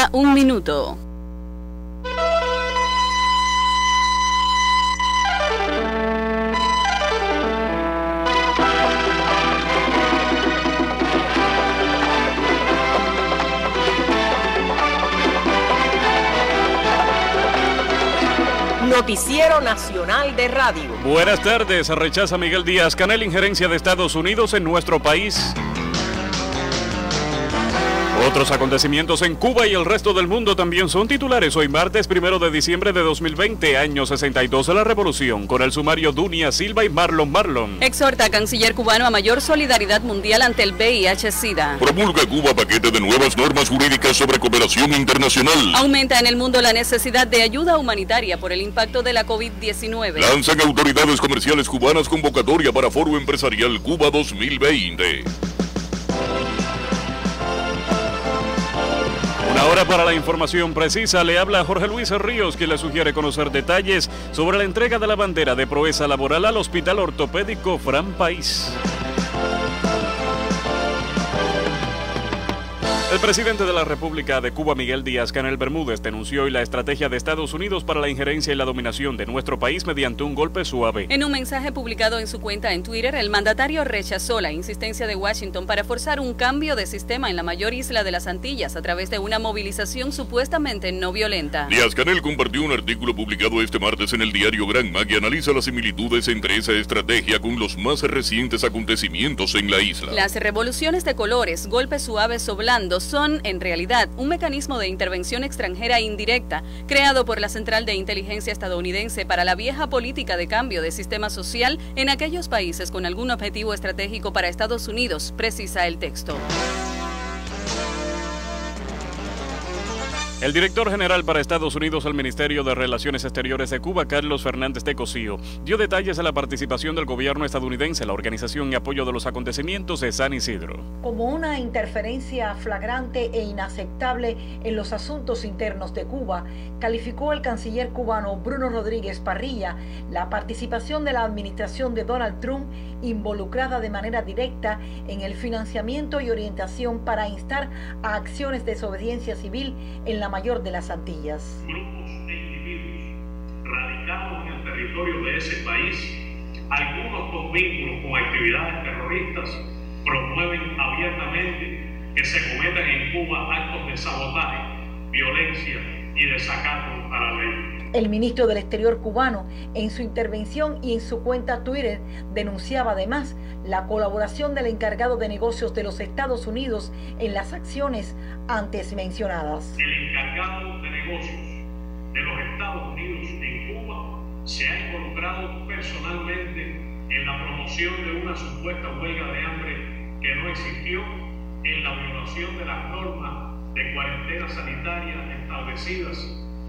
hora 1 minuto. Noticiero Nacional de Radio. Buenas tardes. Rechaza Miguel Díaz-Canel injerencia de Estados Unidos en nuestro país. Otros acontecimientos en Cuba y el resto del mundo también son titulares hoy martes 1 de diciembre de 2020, año 62 de la Revolución, con el sumario Dunia Silva y Marlon. Exhorta a canciller cubano a mayor solidaridad mundial ante el VIH-Sida. Promulga Cuba paquete de nuevas normas jurídicas sobre cooperación internacional. Aumenta en el mundo la necesidad de ayuda humanitaria por el impacto de la COVID-19. Lanzan autoridades comerciales cubanas convocatoria para Foro Empresarial Cuba 2020. Ahora para la información precisa le habla Jorge Luis Ríos, quien le sugiere conocer detalles sobre la entrega de la bandera de proeza laboral al Hospital Ortopédico Fran País. El presidente de la República de Cuba, Miguel Díaz-Canel Bermúdez, denunció hoy la estrategia de Estados Unidos para la injerencia y la dominación de nuestro país mediante un golpe suave. En un mensaje publicado en su cuenta en Twitter, el mandatario rechazó la insistencia de Washington para forzar un cambio de sistema en la mayor isla de las Antillas a través de una movilización supuestamente no violenta. Díaz-Canel compartió un artículo publicado este martes en el diario Granma que analiza las similitudes entre esa estrategia con los más recientes acontecimientos en la isla. Las revoluciones de colores, golpes suaves o blandos, son, en realidad, un mecanismo de intervención extranjera indirecta creado por la Central de Inteligencia estadounidense para la vieja política de cambio de sistema social en aquellos países con algún objetivo estratégico para Estados Unidos, precisa el texto. El director general para Estados Unidos al Ministerio de Relaciones Exteriores de Cuba, Carlos Fernández de Cosío, dio detalles de la participación del gobierno estadounidense en la organización y apoyo de los acontecimientos de San Isidro. Como una interferencia flagrante e inaceptable en los asuntos internos de Cuba, calificó el canciller cubano Bruno Rodríguez Parrilla la participación de la administración de Donald Trump involucrada de manera directa en el financiamiento y orientación para instar a acciones de desobediencia civil en la mayor de las Antillas. Grupos e individuos radicados en el territorio de ese país, algunos con vínculos con actividades terroristas, promueven abiertamente que se cometan en Cuba actos de sabotaje, violencia y desacato a la ley. El ministro del Exterior cubano, en su intervención y en su cuenta Twitter, denunciaba además la colaboración del encargado de negocios de los Estados Unidos en las acciones antes mencionadas. El encargado de negocios de los Estados Unidos en Cuba se ha involucrado personalmente en la promoción de una supuesta huelga de hambre que no existió, en la violación de las normas de cuarentena sanitaria establecidas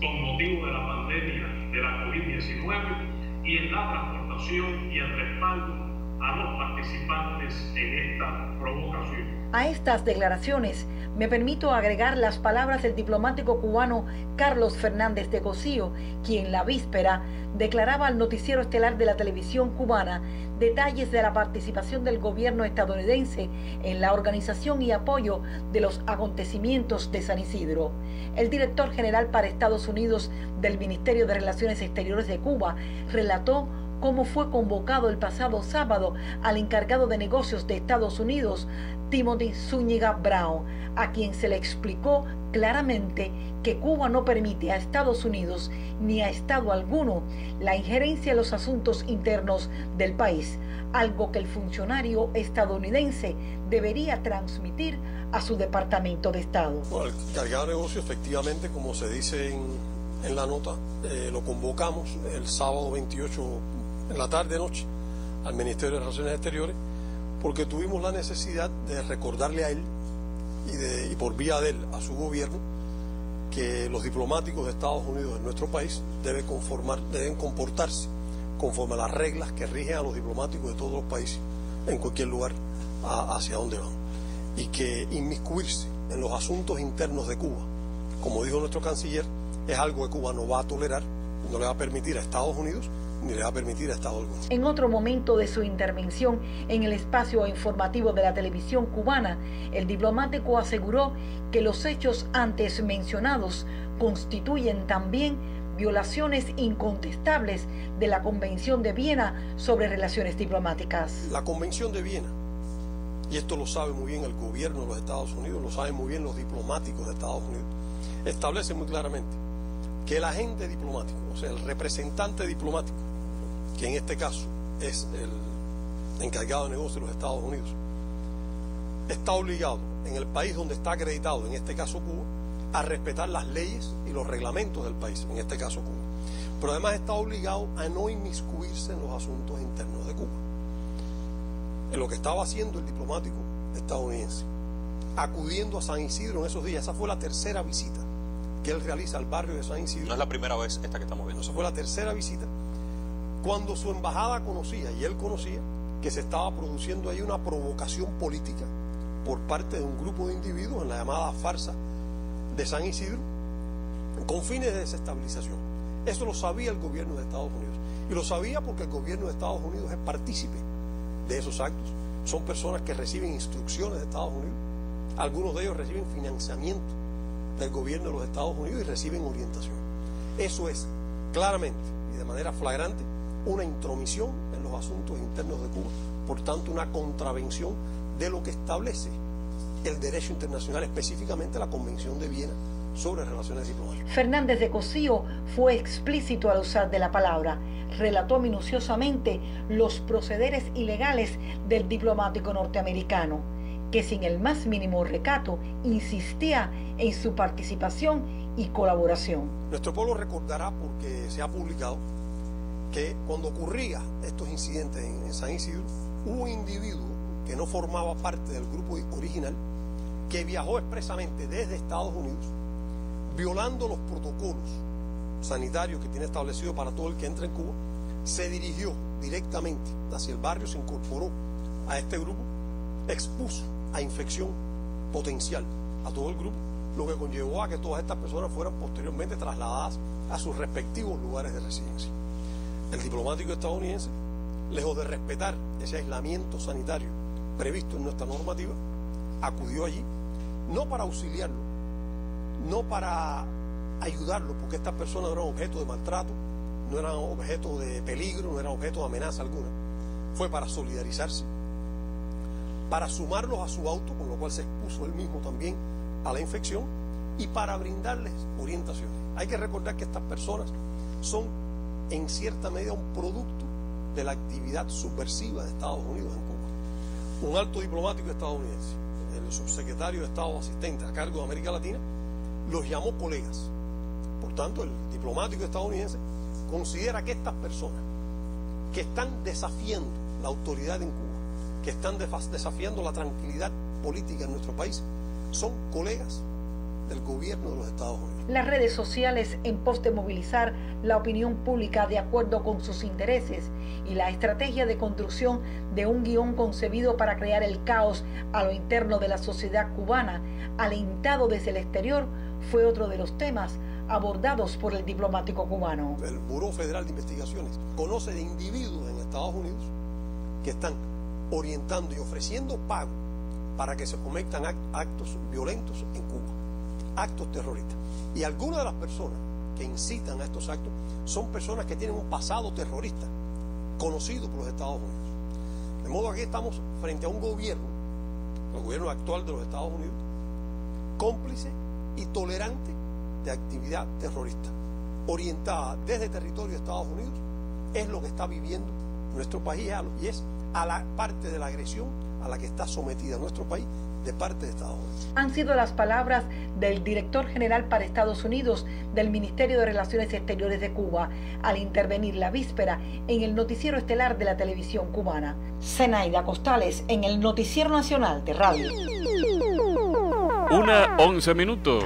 con motivo de la pandemia de la COVID-19 y en la transportación y el respaldo a los participantes en esta provocación. A estas declaraciones me permito agregar las palabras del diplomático cubano Carlos Fernández de Cosío, quien la víspera declaraba al noticiero estelar de la televisión cubana detalles de la participación del gobierno estadounidense en la organización y apoyo de los acontecimientos de San Isidro. El director general para Estados Unidos del Ministerio de Relaciones Exteriores de Cuba relató cómo fue convocado el pasado sábado al encargado de negocios de Estados Unidos, Timothy Zúñiga Brown, a quien se le explicó claramente que Cuba no permite a Estados Unidos ni a Estado alguno la injerencia en los asuntos internos del país, algo que el funcionario estadounidense debería transmitir a su Departamento de Estado. Bueno, el encargado de negocios, efectivamente, como se dice en la nota, lo convocamos el sábado 28 en la tarde-noche al Ministerio de Relaciones Exteriores porque tuvimos la necesidad de recordarle a él y por vía de él a su gobierno que los diplomáticos de Estados Unidos en nuestro país deben comportarse conforme a las reglas que rigen a los diplomáticos de todos los países en cualquier lugar hacia donde van, y que inmiscuirse en los asuntos internos de Cuba, como dijo nuestro canciller, es algo que Cuba no va a tolerar, no le va a permitir a Estados Unidos ni le va a permitir a Estado alguno. En otro momento de su intervención en el espacio informativo de la televisión cubana, el diplomático aseguró que los hechos antes mencionados constituyen también violaciones incontestables de la Convención de Viena sobre Relaciones Diplomáticas. La Convención de Viena, y esto lo sabe muy bien el gobierno de los Estados Unidos, lo saben muy bien los diplomáticos de Estados Unidos, establece muy claramente que el agente diplomático, o sea, el representante diplomático, que en este caso es el encargado de negocios de los Estados Unidos, está obligado en el país donde está acreditado, en este caso Cuba, a respetar las leyes y los reglamentos del país, en este caso Cuba. Pero además está obligado a no inmiscuirse en los asuntos internos de Cuba. En lo que estaba haciendo el diplomático estadounidense, acudiendo a San Isidro en esos días, esa fue la tercera visita que él realiza al barrio de San Isidro. No es la primera vez esta que estamos viendo. Esa fue la tercera visita, cuando su embajada conocía, y él conocía, que se estaba produciendo ahí una provocación política por parte de un grupo de individuos en la llamada farsa de San Isidro, con fines de desestabilización. Eso lo sabía el gobierno de Estados Unidos, y lo sabía porque el gobierno de Estados Unidos es partícipe de esos actos. Son personas que reciben instrucciones de Estados Unidos, algunos de ellos reciben financiamiento del gobierno de los Estados Unidos y reciben orientación. Eso es claramente y de manera flagrante una intromisión en los asuntos internos de Cuba, por tanto una contravención de lo que establece el derecho internacional, específicamente la Convención de Viena sobre Relaciones Diplomáticas. Fernández de Cosío fue explícito al usar de la palabra, relató minuciosamente los procederes ilegales del diplomático norteamericano, que sin el más mínimo recato insistía en su participación y colaboración. Nuestro pueblo recordará, porque se ha publicado, que cuando ocurría estos incidentes en San Isidro, hubo un individuo que no formaba parte del grupo original, que viajó expresamente desde Estados Unidos, violando los protocolos sanitarios que tiene establecido para todo el que entra en Cuba, se dirigió directamente hacia el barrio, se incorporó a este grupo, expuso a infección potencial a todo el grupo, lo que conllevó a que todas estas personas fueran posteriormente trasladadas a sus respectivos lugares de residencia. El diplomático estadounidense, lejos de respetar ese aislamiento sanitario previsto en nuestra normativa, acudió allí, no para auxiliarlo, no para ayudarlo, porque estas personas no eran objeto de maltrato, no eran objeto de peligro, no eran objeto de amenaza alguna. Fue para solidarizarse, para sumarlos a su auto, con lo cual se expuso él mismo también a la infección, y para brindarles orientaciones. Hay que recordar que estas personas son en cierta medida un producto de la actividad subversiva de Estados Unidos en Cuba. Un alto diplomático estadounidense, el subsecretario de Estado asistente a cargo de América Latina, los llamó colegas. Por tanto, el diplomático estadounidense considera que estas personas que están desafiando la autoridad en Cuba, que están desafiando la tranquilidad política en nuestro país, son colegas del gobierno de los Estados Unidos. Las redes sociales, en pos de movilizar la opinión pública de acuerdo con sus intereses, y la estrategia de construcción de un guión concebido para crear el caos a lo interno de la sociedad cubana, alentado desde el exterior, fue otro de los temas abordados por el diplomático cubano. El Buró Federal de Investigaciones conoce de individuos en Estados Unidos que están orientando y ofreciendo pago para que se cometan actos violentos en Cuba, actos terroristas. Y algunas de las personas que incitan a estos actos son personas que tienen un pasado terrorista conocido por los Estados Unidos. De modo que aquí estamos frente a un gobierno, el gobierno actual de los Estados Unidos, cómplice y tolerante de actividad terrorista, orientada desde territorio de Estados Unidos. Es lo que está viviendo nuestro país, y es a la parte de la agresión a la que está sometida nuestro país de parte de Estados Unidos. Han sido las palabras del director general para Estados Unidos del Ministerio de Relaciones Exteriores de Cuba al intervenir la víspera en el noticiero estelar de la televisión cubana. Zenaida Costales en el Noticiero Nacional de Radio. 1:11.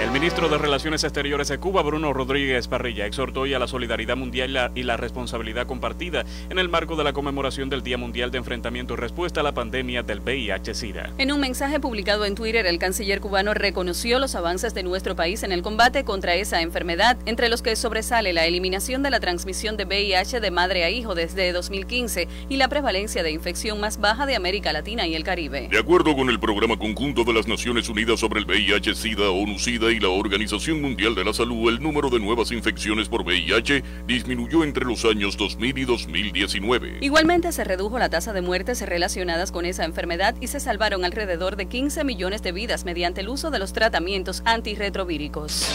El ministro de Relaciones Exteriores de Cuba, Bruno Rodríguez Parrilla, exhortó hoy a la solidaridad mundial y la responsabilidad compartida en el marco de la conmemoración del Día Mundial de Enfrentamiento y Respuesta a la pandemia del VIH-Sida. En un mensaje publicado en Twitter, el canciller cubano reconoció los avances de nuestro país en el combate contra esa enfermedad, entre los que sobresale la eliminación de la transmisión de VIH de madre a hijo desde 2015 y la prevalencia de infección más baja de América Latina y el Caribe. De acuerdo con el Programa Conjunto de las Naciones Unidas sobre el VIH-Sida, ONU-SIDA y la Organización Mundial de la Salud, el número de nuevas infecciones por VIH disminuyó entre los años 2000 y 2019. Igualmente se redujo la tasa de muertes relacionadas con esa enfermedad y se salvaron alrededor de 15 millones de vidas mediante el uso de los tratamientos antirretrovíricos.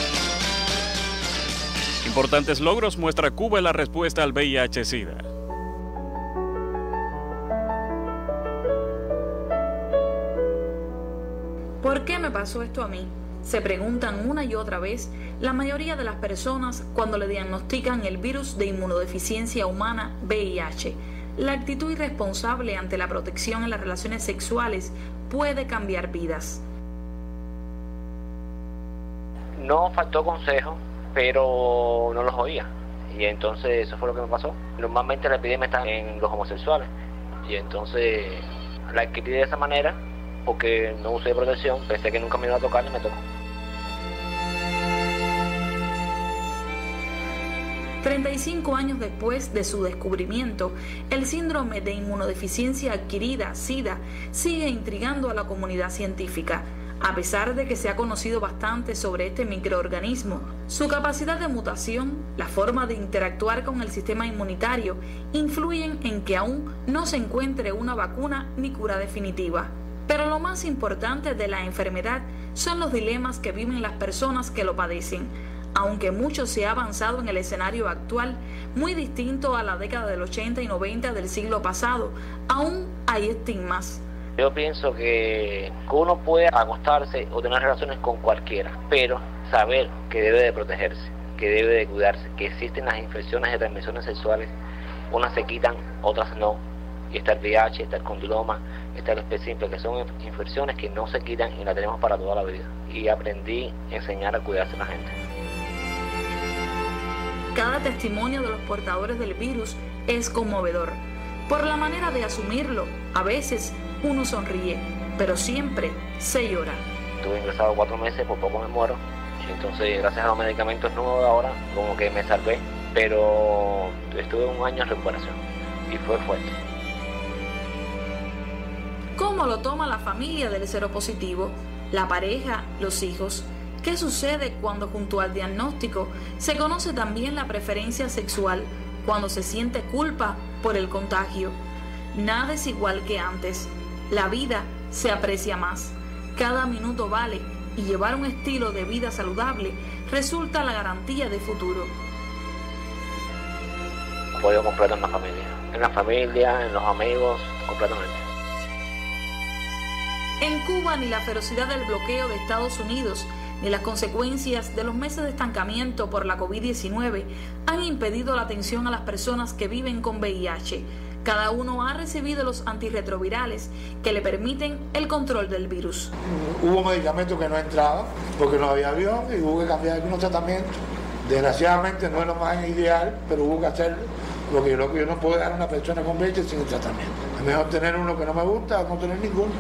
Importantes logros muestra Cuba en la respuesta al VIH-Sida. ¿Por qué me pasó esto a mí? Se preguntan una y otra vez la mayoría de las personas cuando le diagnostican el virus de inmunodeficiencia humana VIH. La actitud irresponsable ante la protección en las relaciones sexuales puede cambiar vidas. No faltó consejo, pero no los oía. Y entonces eso fue lo que me pasó. Normalmente la epidemia está en los homosexuales. Y entonces la adquirí de esa manera porque no usé protección, pensé que nunca me iba a tocar y me tocó. 35 años después de su descubrimiento, el síndrome de inmunodeficiencia adquirida, SIDA, sigue intrigando a la comunidad científica. A pesar de que se ha conocido bastante sobre este microorganismo, su capacidad de mutación, la forma de interactuar con el sistema inmunitario, influyen en que aún no se encuentre una vacuna ni cura definitiva. Pero lo más importante de la enfermedad son los dilemas que viven las personas que lo padecen. Aunque mucho se ha avanzado en el escenario actual, muy distinto a la década del 80 y 90 del siglo pasado, aún hay estigmas. Yo pienso que uno puede acostarse o tener relaciones con cualquiera, pero saber que debe de protegerse, que debe de cuidarse, que existen las infecciones de transmisiones sexuales, unas se quitan, otras no. Y está el VIH, está el condiloma, está el herpes simple, que son infecciones que no se quitan y las tenemos para toda la vida. Y aprendí a enseñar a cuidarse a la gente. Cada testimonio de los portadores del virus es conmovedor. Por la manera de asumirlo, a veces uno sonríe, pero siempre se llora. Estuve ingresado 4 meses, por poco me muero. Entonces, gracias a los medicamentos nuevos de ahora, como que me salvé. Pero estuve 1 año en recuperación y fue fuerte. ¿Cómo lo toma la familia del seropositivo, la pareja, los hijos? ¿Qué sucede cuando junto al diagnóstico se conoce también la preferencia sexual, cuando se siente culpa por el contagio? Nada es igual que antes. La vida se aprecia más. Cada minuto vale y llevar un estilo de vida saludable resulta la garantía de futuro. Apoyo completo en la familia, en los amigos, completamente. En Cuba ni la ferocidad del bloqueo de Estados Unidos ni las consecuencias de los meses de estancamiento por la COVID-19 han impedido la atención a las personas que viven con VIH. Cada uno ha recibido los antirretrovirales que le permiten el control del virus. Hubo medicamentos que no entraban porque no había avión y hubo que cambiar algunos tratamientos. Desgraciadamente no es lo más ideal, pero hubo que hacerlo porque yo no puedo dejar a una persona con VIH sin el tratamiento. Es mejor tener uno que no me gusta o no tener ninguno.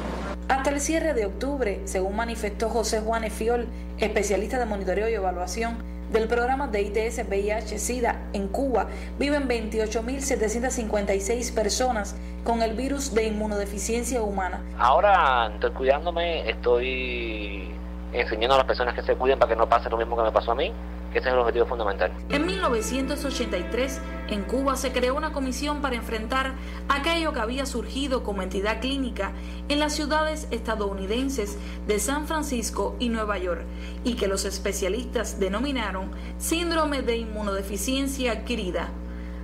Hasta el cierre de octubre, según manifestó José Juan Efiol, especialista de monitoreo y evaluación del programa de ITS VIH-Sida en Cuba, viven 28.756 personas con el virus de inmunodeficiencia humana. Ahora estoy cuidándome, estoy enseñando a las personas que se cuiden para que no pase lo mismo que me pasó a mí, que ese es el objetivo fundamental. En 1983, en Cuba se creó una comisión para enfrentar aquello que había surgido como entidad clínica en las ciudades estadounidenses de San Francisco y Nueva York, y que los especialistas denominaron síndrome de inmunodeficiencia adquirida.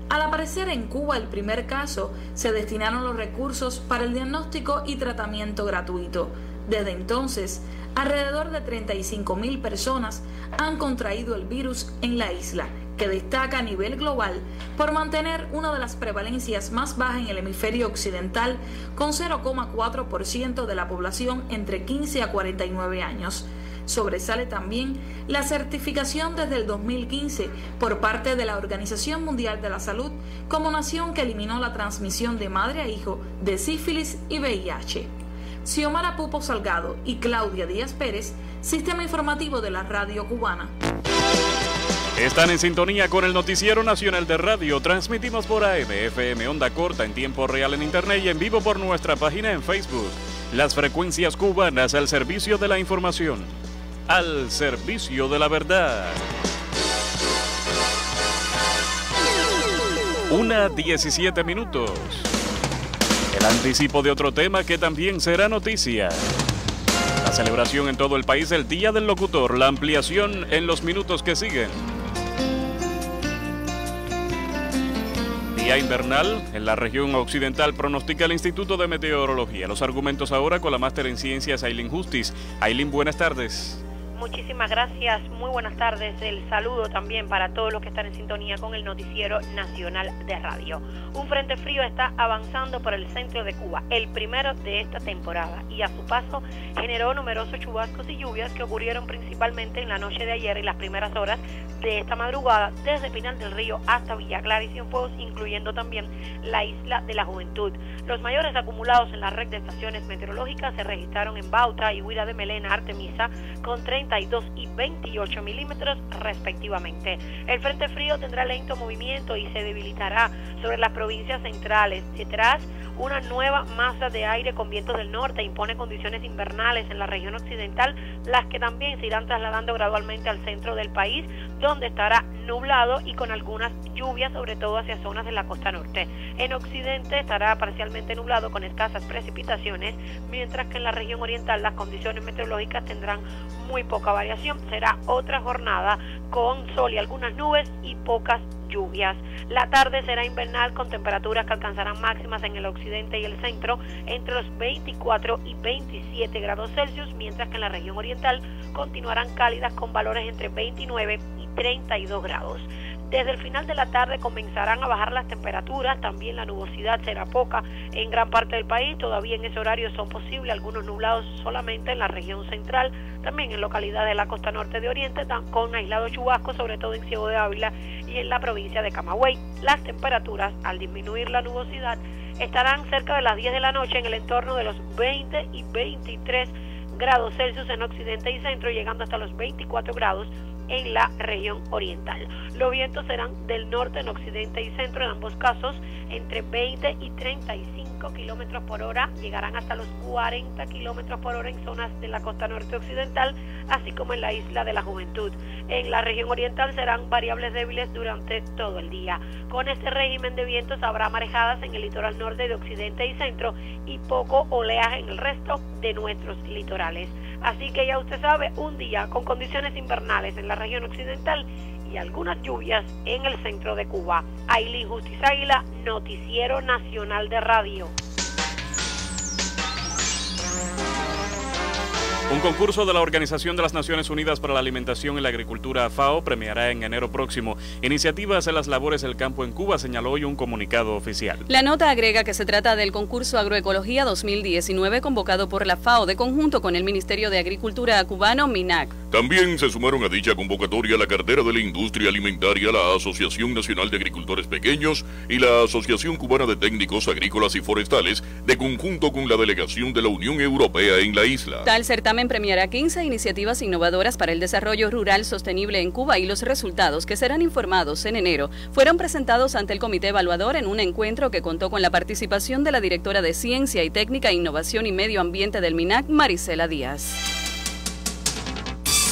Al aparecer en Cuba el primer caso, se destinaron los recursos para el diagnóstico y tratamiento gratuito. Desde entonces, alrededor de 35.000 personas han contraído el virus en la isla, que destaca a nivel global por mantener una de las prevalencias más bajas en el hemisferio occidental, con 0,4% de la población entre 15 a 49 años. Sobresale también la certificación desde el 2015 por parte de la Organización Mundial de la Salud como nación que eliminó la transmisión de madre a hijo de sífilis y VIH. Xiomara Pupo Salgado y Claudia Díaz Pérez, Sistema Informativo de la Radio Cubana. Están en sintonía con el Noticiero Nacional de Radio. Transmitimos por AM, FM, onda corta, en tiempo real en Internet y en vivo por nuestra página en Facebook. Las frecuencias cubanas al servicio de la información, al servicio de la verdad. 1:17 minutos. El anticipo de otro tema que también será noticia. La celebración en todo el país del Día del Locutor. La ampliación en los minutos que siguen. Día invernal en la región occidental, pronostica el Instituto de Meteorología. Los argumentos ahora con la máster en ciencias, Ailín Justis. Ailín, buenas tardes. Muchísimas gracias, muy buenas tardes. El saludo también para todos los que están en sintonía con el Noticiero Nacional de Radio. Un frente frío está avanzando por el centro de Cuba, el primero de esta temporada, y a su paso generó numerosos chubascos y lluvias que ocurrieron principalmente en la noche de ayer y las primeras horas de esta madrugada, desde Pinal del Río hasta Villa Clara y Cienfuegos, incluyendo también la Isla de la Juventud. Los mayores acumulados en la red de estaciones meteorológicas se registraron en Bauta y Huila de Melena, Artemisa, con 32 y 28 milímetros respectivamente. El frente frío tendrá lento movimiento y se debilitará sobre las provincias centrales. Detrás, una nueva masa de aire con vientos del norte impone condiciones invernales en la región occidental, las que también se irán trasladando gradualmente al centro del país, donde estará nublado y con algunas lluvias, sobre todo hacia zonas de la costa norte. En occidente estará parcialmente nublado con escasas precipitaciones, mientras que en la región oriental las condiciones meteorológicas tendrán muy poca variación. Será otra jornada con sol y algunas nubes y pocas lluvias. La tarde será invernal con temperaturas que alcanzarán máximas en el occidente y el centro entre los 24 y 27 grados Celsius, mientras que en la región oriental continuarán cálidas con valores entre 29 y 32 grados. Desde el final de la tarde comenzarán a bajar las temperaturas, también la nubosidad será poca en gran parte del país. Todavía en ese horario son posibles algunos nublados solamente en la región central, también en localidades de la costa norte de Oriente, con aislados chubascos, sobre todo en Ciego de Ávila y en la provincia de Camagüey. Las temperaturas, al disminuir la nubosidad, estarán cerca de las 10 de la noche en el entorno de los 20 y 23 grados Celsius en occidente y centro, llegando hasta los 24 grados en la región oriental. Los vientos serán del norte en occidente y centro, en ambos casos entre 20 y 35 kilómetros por hora, llegarán hasta los 40 kilómetros por hora en zonas de la costa norte occidental, así como en la Isla de la Juventud. En la región oriental serán variables débiles durante todo el día. Con este régimen de vientos habrá marejadas en el litoral norte de occidente y centro y poco oleaje en el resto de nuestros litorales. Así que ya usted sabe, un día con condiciones invernales en la región occidental y algunas lluvias en el centro de Cuba. Ailín Justis Águila, Noticiero Nacional de Radio. Un concurso de la Organización de las Naciones Unidas para la Alimentación y la Agricultura, FAO, premiará en enero próximo iniciativas en las labores del campo en Cuba, señaló hoy un comunicado oficial. La nota agrega que se trata del concurso Agroecología 2019 convocado por la FAO de conjunto con el Ministerio de Agricultura cubano, MINAC. También se sumaron a dicha convocatoria la cartera de la industria alimentaria, la Asociación Nacional de Agricultores Pequeños y la Asociación Cubana de Técnicos Agrícolas y Forestales, de conjunto con la delegación de la Unión Europea en la isla. Tal certamen premiará 15 iniciativas innovadoras para el desarrollo rural sostenible en Cuba y los resultados, que serán informados en enero, fueron presentados ante el Comité Evaluador en un encuentro que contó con la participación de la directora de Ciencia y Técnica, Innovación y Medio Ambiente del MINAC, Marisela Díaz.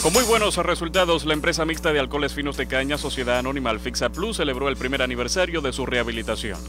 Con muy buenos resultados, la empresa mixta de alcoholes finos de caña, Sociedad Anónima Alfixa Plus, celebró el primer aniversario de su rehabilitación.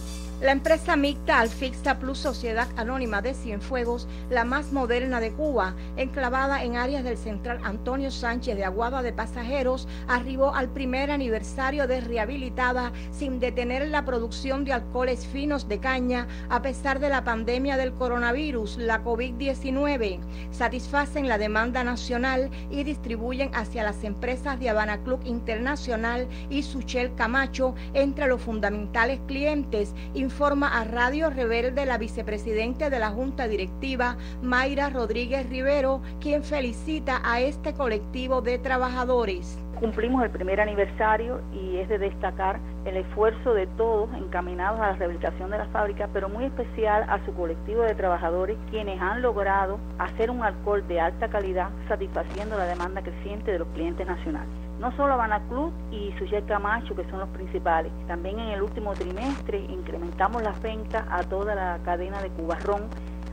La empresa mixta Alfixa Plus Sociedad Anónima de Cienfuegos, la más moderna de Cuba, enclavada en áreas del Central Antonio Sánchez de Aguada de Pasajeros, arribó al primer aniversario de rehabilitada sin detener la producción de alcoholes finos de caña a pesar de la pandemia del coronavirus, la COVID-19. Satisfacen la demanda nacional y distribuyen hacia las empresas de Habana Club Internacional y Suchel Camacho entre los fundamentales clientes y informa a Radio Rebelde la vicepresidenta de la Junta Directiva, Mayra Rodríguez Rivero, quien felicita a este colectivo de trabajadores. Cumplimos el primer aniversario y es de destacar el esfuerzo de todos encaminados a la rehabilitación de la fábrica, pero muy especial a su colectivo de trabajadores, quienes han logrado hacer un alcohol de alta calidad, satisfaciendo la demanda creciente de los clientes nacionales. No solo Habana Club y Sujet Camacho, que son los principales, también en el último trimestre incrementamos las ventas a toda la cadena de Cuba Ron,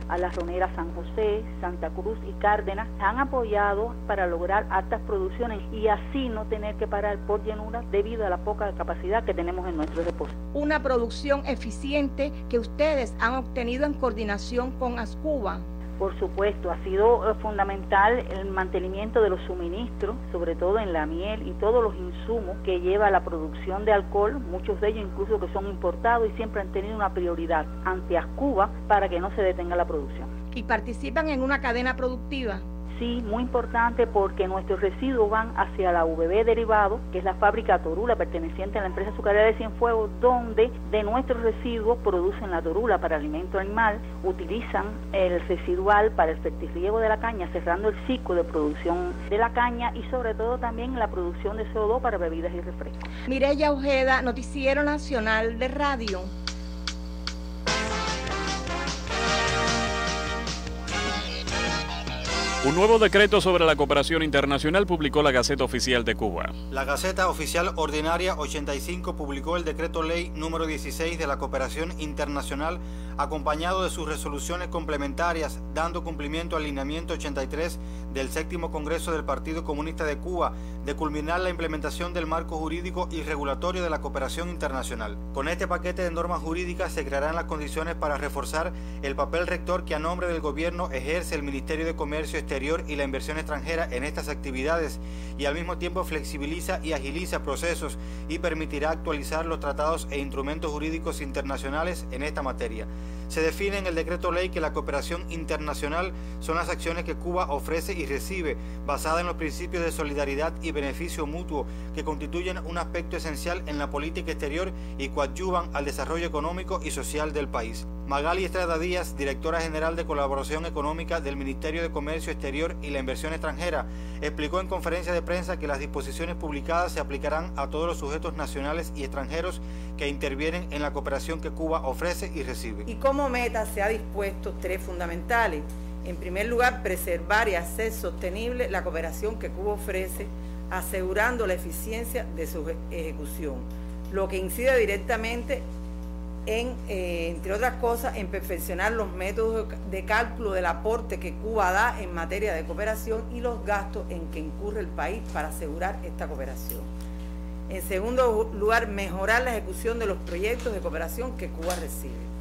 a las roneras San José, Santa Cruz y Cárdenas. Han apoyado para lograr altas producciones y así no tener que parar por llenura debido a la poca capacidad que tenemos en nuestros depósitos. Una producción eficiente que ustedes han obtenido en coordinación con Ascuba. Por supuesto, ha sido fundamental el mantenimiento de los suministros, sobre todo en la miel y todos los insumos que lleva la producción de alcohol, muchos de ellos incluso que son importados y siempre han tenido una prioridad ante Ascuba para que no se detenga la producción. ¿Y participan en una cadena productiva? Sí, muy importante porque nuestros residuos van hacia la VB Derivado, que es la fábrica torula perteneciente a la empresa azucarera de Cienfuegos, donde de nuestros residuos producen la torula para alimento animal, utilizan el residual para el fertirriego de la caña, cerrando el ciclo de producción de la caña y sobre todo también la producción de CO2 para bebidas y refrescos. Mireya Ojeda, Noticiero Nacional de Radio. Un nuevo decreto sobre la cooperación internacional publicó la Gaceta Oficial de Cuba. La Gaceta Oficial Ordinaria 85 publicó el decreto ley número 16 de la cooperación internacional, acompañado de sus resoluciones complementarias, dando cumplimiento al lineamiento 83 del 7º Congreso del Partido Comunista de Cuba, de culminar la implementación del marco jurídico y regulatorio de la cooperación internacional. Con este paquete de normas jurídicas se crearán las condiciones para reforzar el papel rector que a nombre del gobierno ejerce el Ministerio de Comercio Exterior y la Inversión Extranjera en estas actividades, y al mismo tiempo flexibiliza y agiliza procesos y permitirá actualizar los tratados e instrumentos jurídicos internacionales en esta materia. Se define en el decreto ley que la cooperación internacional son las acciones que Cuba ofrece y recibe, basadas en los principios de solidaridad y beneficio mutuo, que constituyen un aspecto esencial en la política exterior y coadyuvan al desarrollo económico y social del país. Magali Estrada Díaz, directora general de Colaboración Económica del Ministerio de Comercio Exterior y la Inversión Extranjera, explicó en conferencia de prensa que las disposiciones publicadas se aplicarán a todos los sujetos nacionales y extranjeros que intervienen en la cooperación que Cuba ofrece y recibe. Y como meta se ha dispuesto tres fundamentales. En primer lugar, preservar y hacer sostenible la cooperación que Cuba ofrece, asegurando la eficiencia de su ejecución, lo que incide directamente en, entre otras cosas, en perfeccionar los métodos de cálculo del aporte que Cuba da en materia de cooperación y los gastos en que incurre el país para asegurar esta cooperación. En segundo lugar, mejorar la ejecución de los proyectos de cooperación que Cuba recibe.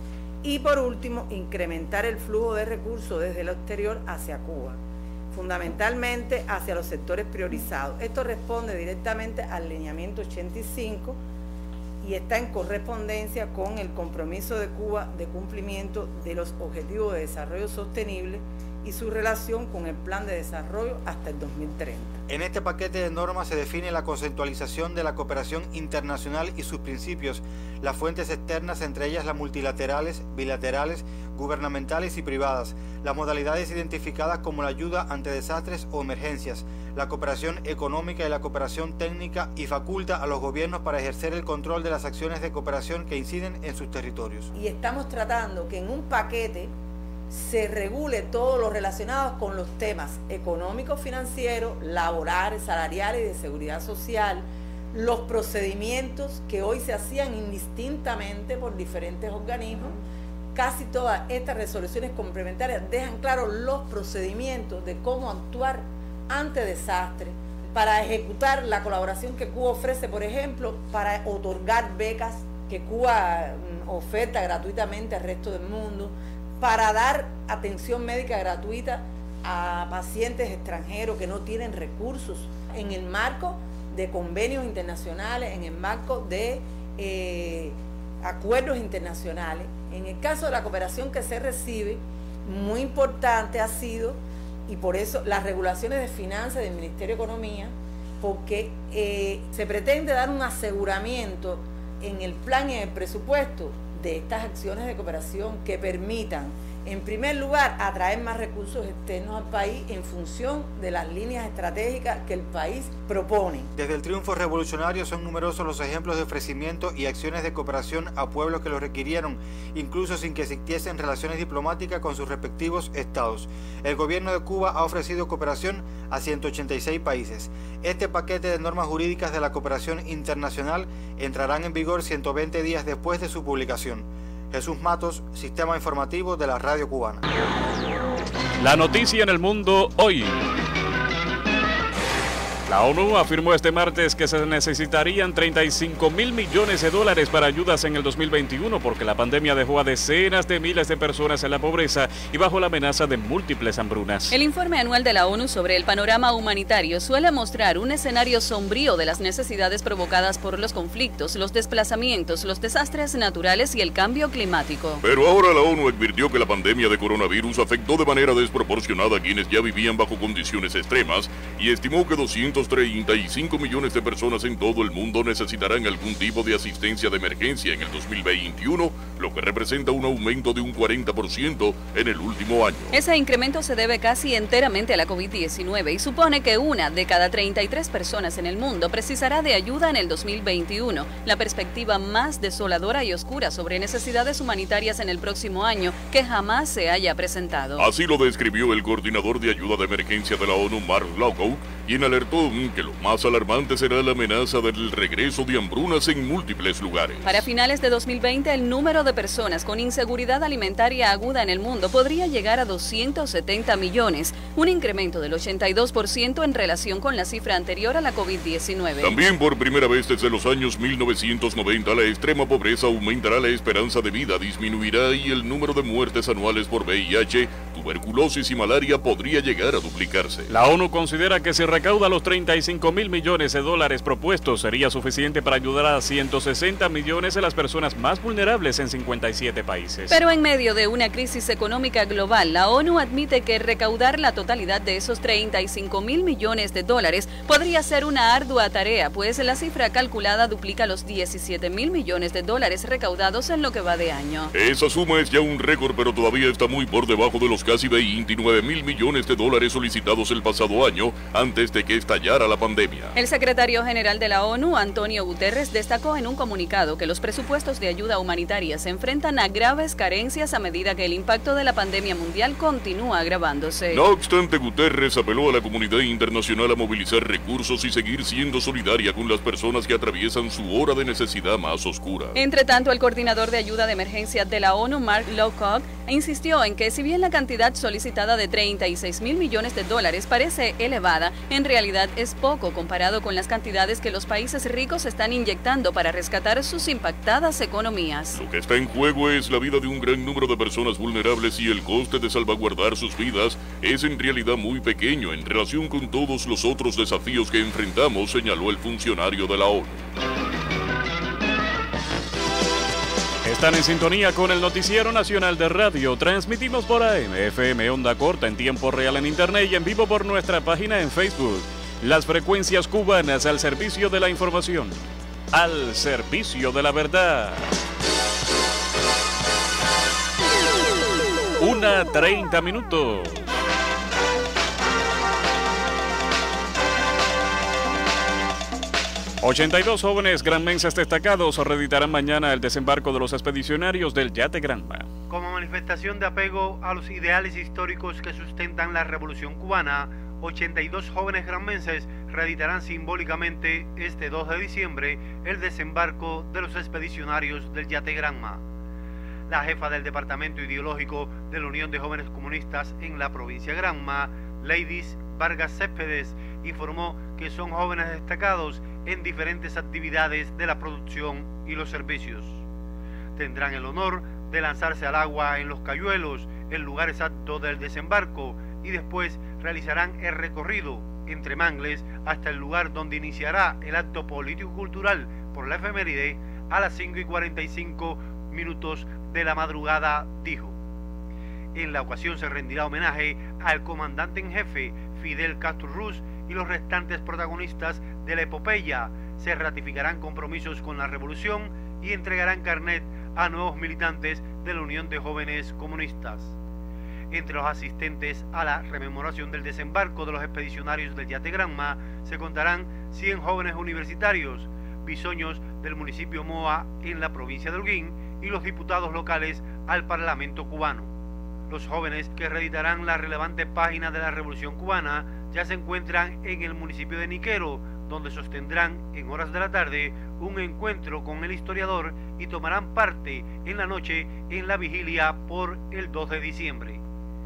Y por último, incrementar el flujo de recursos desde el exterior hacia Cuba, fundamentalmente hacia los sectores priorizados. Esto responde directamente al lineamiento 85 y está en correspondencia con el compromiso de Cuba de cumplimiento de los Objetivos de Desarrollo Sostenible y su relación con el Plan de Desarrollo hasta el 2030. En este paquete de normas se define la conceptualización de la cooperación internacional y sus principios, las fuentes externas, entre ellas las multilaterales, bilaterales, gubernamentales y privadas, las modalidades identificadas como la ayuda ante desastres o emergencias, la cooperación económica y la cooperación técnica, y faculta a los gobiernos para ejercer el control de las acciones de cooperación que inciden en sus territorios. Y estamos tratando que en un paquete se regule todo lo relacionado con los temas económicos, financieros, laborales, salariales y de seguridad social, los procedimientos que hoy se hacían indistintamente por diferentes organismos. Casi todas estas resoluciones complementarias dejan claro los procedimientos de cómo actuar ante desastres, para ejecutar la colaboración que Cuba ofrece, por ejemplo, para otorgar becas que Cuba oferta gratuitamente al resto del mundo, para dar atención médica gratuita a pacientes extranjeros que no tienen recursos, en el marco de convenios internacionales, en el marco de acuerdos internacionales. En el caso de la cooperación que se recibe, muy importante ha sido, y por eso las regulaciones de finanzas del Ministerio de Economía, porque se pretende dar un aseguramiento en el plan y en el presupuesto de estas acciones de cooperación que permitan, en primer lugar, atraer más recursos externos al país en función de las líneas estratégicas que el país propone. Desde el triunfo revolucionario son numerosos los ejemplos de ofrecimiento y acciones de cooperación a pueblos que lo requirieron, incluso sin que existiesen relaciones diplomáticas con sus respectivos estados. El gobierno de Cuba ha ofrecido cooperación a 186 países. Este paquete de normas jurídicas de la cooperación internacional entrarán en vigor 120 días después de su publicación. Jesús Matos, Sistema Informativo de la Radio Cubana. La noticia en el mundo hoy. La ONU afirmó este martes que se necesitarían 35.000 millones de dólares para ayudas en el 2021 porque la pandemia dejó a decenas de miles de personas en la pobreza y bajo la amenaza de múltiples hambrunas. El informe anual de la ONU sobre el panorama humanitario suele mostrar un escenario sombrío de las necesidades provocadas por los conflictos, los desplazamientos, los desastres naturales y el cambio climático. Pero ahora la ONU advirtió que la pandemia de coronavirus afectó de manera desproporcionada a quienes ya vivían bajo condiciones extremas y estimó que 235 millones de personas en todo el mundo necesitarán algún tipo de asistencia de emergencia en el 2021, lo que representa un aumento de un 40% en el último año. Ese incremento se debe casi enteramente a la COVID-19 y supone que 1 de cada 33 personas en el mundo precisará de ayuda en el 2021, la perspectiva más desoladora y oscura sobre necesidades humanitarias en el próximo año que jamás se haya presentado. Así lo describió el coordinador de ayuda de emergencia de la ONU, Mark Lowcock, quien alertó que lo más alarmante será la amenaza del regreso de hambrunas en múltiples lugares. Para finales de 2020, el número de personas con inseguridad alimentaria aguda en el mundo podría llegar a 270 millones, un incremento del 82% en relación con la cifra anterior a la COVID-19. También por primera vez desde los años 1990, la extrema pobreza aumentará, la esperanza de vida disminuirá y el número de muertes anuales por VIH, tuberculosis y malaria podría llegar a duplicarse. La ONU considera que si recauda los 35.000 millones de dólares propuestos sería suficiente para ayudar a 160 millones de las personas más vulnerables en 57 países. Pero en medio de una crisis económica global, la ONU admite que recaudar la totalidad de esos 35.000 millones de dólares podría ser una ardua tarea, pues la cifra calculada duplica los 17.000 millones de dólares recaudados en lo que va de año. Esa suma es ya un récord, pero todavía está muy por debajo de los casi 29.000 millones de dólares solicitados el pasado año, antes de que estallara la pandemia. El secretario general de la ONU, Antonio Guterres, destacó en un comunicado que los presupuestos de ayuda humanitaria se enfrentan a graves carencias a medida que el impacto de la pandemia mundial continúa agravándose. No obstante, Guterres apeló a la comunidad internacional a movilizar recursos y seguir siendo solidaria con las personas que atraviesan su hora de necesidad más oscura. Entre tanto, el coordinador de ayuda de emergencia de la ONU, Mark Lowcock, insistió en que si bien la cantidad solicitada de 36.000 millones de dólares parece elevada, en realidad es poco comparado con las cantidades que los países ricos están inyectando para rescatar sus impactadas economías. Lo que está en juego es la vida de un gran número de personas vulnerables y el coste de salvaguardar sus vidas es en realidad muy pequeño en relación con todos los otros desafíos que enfrentamos, señaló el funcionario de la ONU. Están en sintonía con el Noticiero Nacional de Radio. Transmitimos por AM, FM, onda corta, en tiempo real en Internet y en vivo por nuestra página en Facebook. Las frecuencias cubanas al servicio de la información, al servicio de la verdad. 1:30 minutos. $82 jóvenes granmenses destacados reeditarán mañana el desembarco de los expedicionarios del Yate Granma. Como manifestación de apego a los ideales históricos que sustentan la Revolución Cubana, 82 jóvenes granmenses reeditarán simbólicamente este 2 de diciembre el desembarco de los expedicionarios del Yate Granma. La jefa del Departamento Ideológico de la Unión de Jóvenes Comunistas en la provincia de Granma, Leidis Vargas Céspedes, informó que son jóvenes destacados en diferentes actividades de la producción y los servicios. Tendrán el honor de lanzarse al agua en los Cayuelos, el lugar exacto del desembarco, y después realizarán el recorrido entre mangles hasta el lugar donde iniciará el acto político-cultural por la efeméride a las 5:45 minutos de la madrugada, dijo. En la ocasión se rendirá homenaje al comandante en jefe Fidel Castro Ruz y los restantes protagonistas de la epopeya. Se ratificarán compromisos con la revolución y entregarán carnet a nuevos militantes de la Unión de Jóvenes Comunistas. Entre los asistentes a la rememoración del desembarco de los expedicionarios del Yate Granma se contarán 100 jóvenes universitarios, bisoños del municipio Moa en la provincia de Holguín y los diputados locales al Parlamento cubano. Los jóvenes que reeditarán la relevante página de la Revolución Cubana ya se encuentran en el municipio de Niquero, donde sostendrán en horas de la tarde un encuentro con el historiador y tomarán parte en la noche en la vigilia por el 2 de diciembre.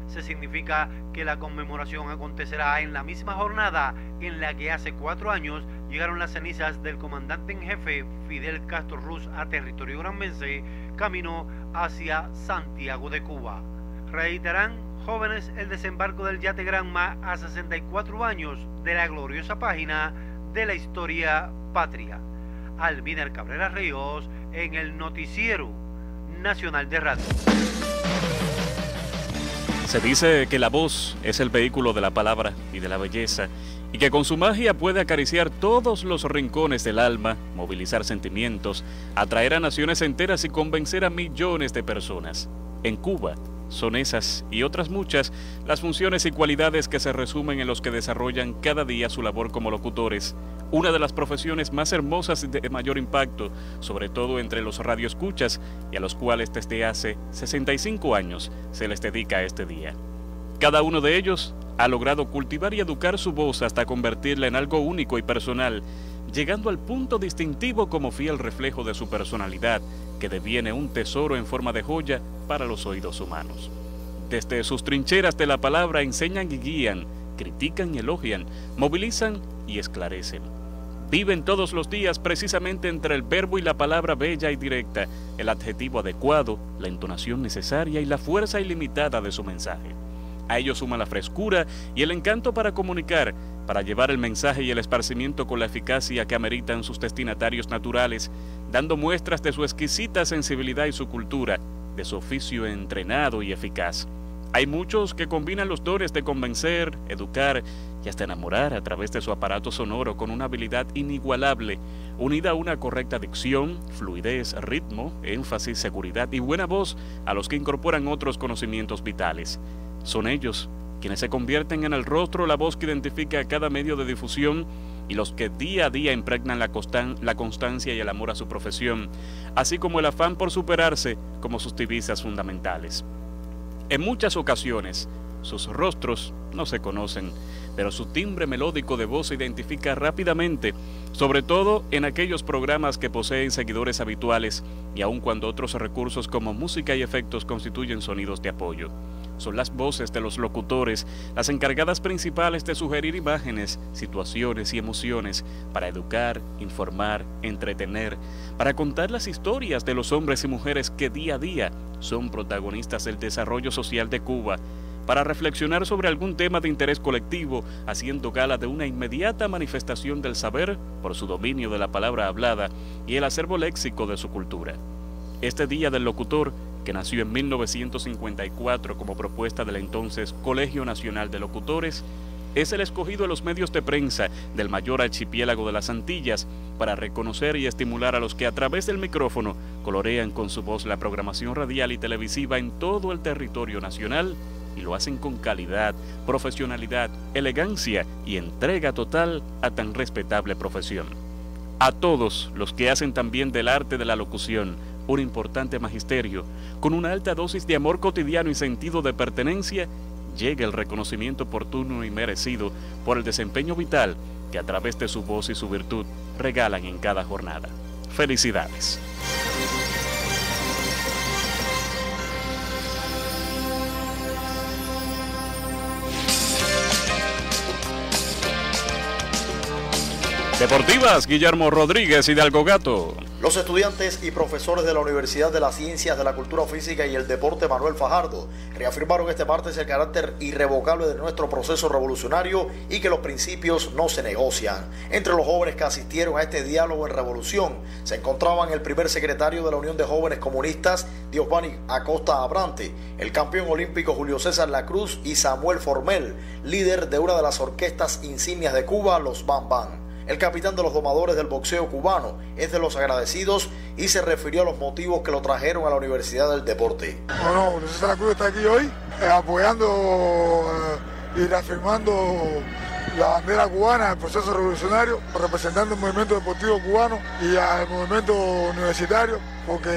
Se significa que la conmemoración acontecerá en la misma jornada en la que hace 4 años llegaron las cenizas del comandante en jefe Fidel Castro Ruz a territorio granmense, camino hacia Santiago de Cuba. Reeditarán jóvenes el desembarco del Yate Granma a 64 años de la gloriosa página de la historia patria. Almínar Cabrera Ríos en el Noticiero Nacional de Radio. Se dice que la voz es el vehículo de la palabra y de la belleza, y que con su magia puede acariciar todos los rincones del alma, movilizar sentimientos, atraer a naciones enteras y convencer a millones de personas. En Cuba son esas y otras muchas las funciones y cualidades que se resumen en los que desarrollan cada día su labor como locutores, una de las profesiones más hermosas y de mayor impacto, sobre todo entre los radioescuchas, y a los cuales desde hace 65 años se les dedica este día. Cada uno de ellos ha logrado cultivar y educar su voz hasta convertirla en algo único y personal, llegando al punto distintivo como fiel reflejo de su personalidad, que deviene un tesoro en forma de joya para los oídos humanos. Desde sus trincheras de la palabra enseñan y guían, critican y elogian, movilizan y esclarecen. Viven todos los días precisamente entre el verbo y la palabra bella y directa, el adjetivo adecuado, la entonación necesaria y la fuerza ilimitada de su mensaje. A ello suma la frescura y el encanto para comunicar, para llevar el mensaje y el esparcimiento con la eficacia que ameritan sus destinatarios naturales, dando muestras de su exquisita sensibilidad y su cultura, de su oficio entrenado y eficaz. Hay muchos que combinan los dones de convencer, educar y hasta enamorar a través de su aparato sonoro con una habilidad inigualable, unida a una correcta dicción, fluidez, ritmo, énfasis, seguridad y buena voz, a los que incorporan otros conocimientos vitales. Son ellos quienes se convierten en el rostro, la voz que identifica a cada medio de difusión y los que día a día impregnan la constancia y el amor a su profesión, así como el afán por superarse como sus divisas fundamentales. En muchas ocasiones, sus rostros no se conocen, pero su timbre melódico de voz se identifica rápidamente, sobre todo en aquellos programas que poseen seguidores habituales y aun cuando otros recursos como música y efectos constituyen sonidos de apoyo. Son las voces de los locutores las encargadas principales de sugerir imágenes, situaciones y emociones para educar, informar, entretener, para contar las historias de los hombres y mujeres que día a día son protagonistas del desarrollo social de Cuba, para reflexionar sobre algún tema de interés colectivo, haciendo gala de una inmediata manifestación del saber por su dominio de la palabra hablada y el acervo léxico de su cultura. Este Día del Locutor, que nació en 1954 como propuesta del entonces Colegio Nacional de Locutores, es el escogido de los medios de prensa del mayor archipiélago de las Antillas para reconocer y estimular a los que a través del micrófono colorean con su voz la programación radial y televisiva en todo el territorio nacional y lo hacen con calidad, profesionalidad, elegancia y entrega total a tan respetable profesión. A todos los que hacen también del arte de la locución un importante magisterio, con una alta dosis de amor cotidiano y sentido de pertenencia, llega el reconocimiento oportuno y merecido por el desempeño vital que a través de su voz y su virtud regalan en cada jornada. Felicidades. Deportivas, Guillermo Rodríguez, Hidalgo Gato. Los estudiantes y profesores de la Universidad de las Ciencias de la Cultura Física y el Deporte Manuel Fajardo reafirmaron este martes el carácter irrevocable de nuestro proceso revolucionario y que los principios no se negocian. Entre los jóvenes que asistieron a este diálogo en revolución se encontraban el primer secretario de la Unión de Jóvenes Comunistas, Diosbani Acosta Abrante, el campeón olímpico Julio César La Cruz y Samuel Formel, líder de una de las orquestas insignias de Cuba, los Bam Bam. el capitán de los domadores del boxeo cubano es de los agradecidos y se refirió a los motivos que lo trajeron a la Universidad del Deporte. Bueno, Luis de la Cruz está aquí hoy apoyando y reafirmando la bandera cubana, el proceso revolucionario, representando el movimiento deportivo cubano y al movimiento universitario, porque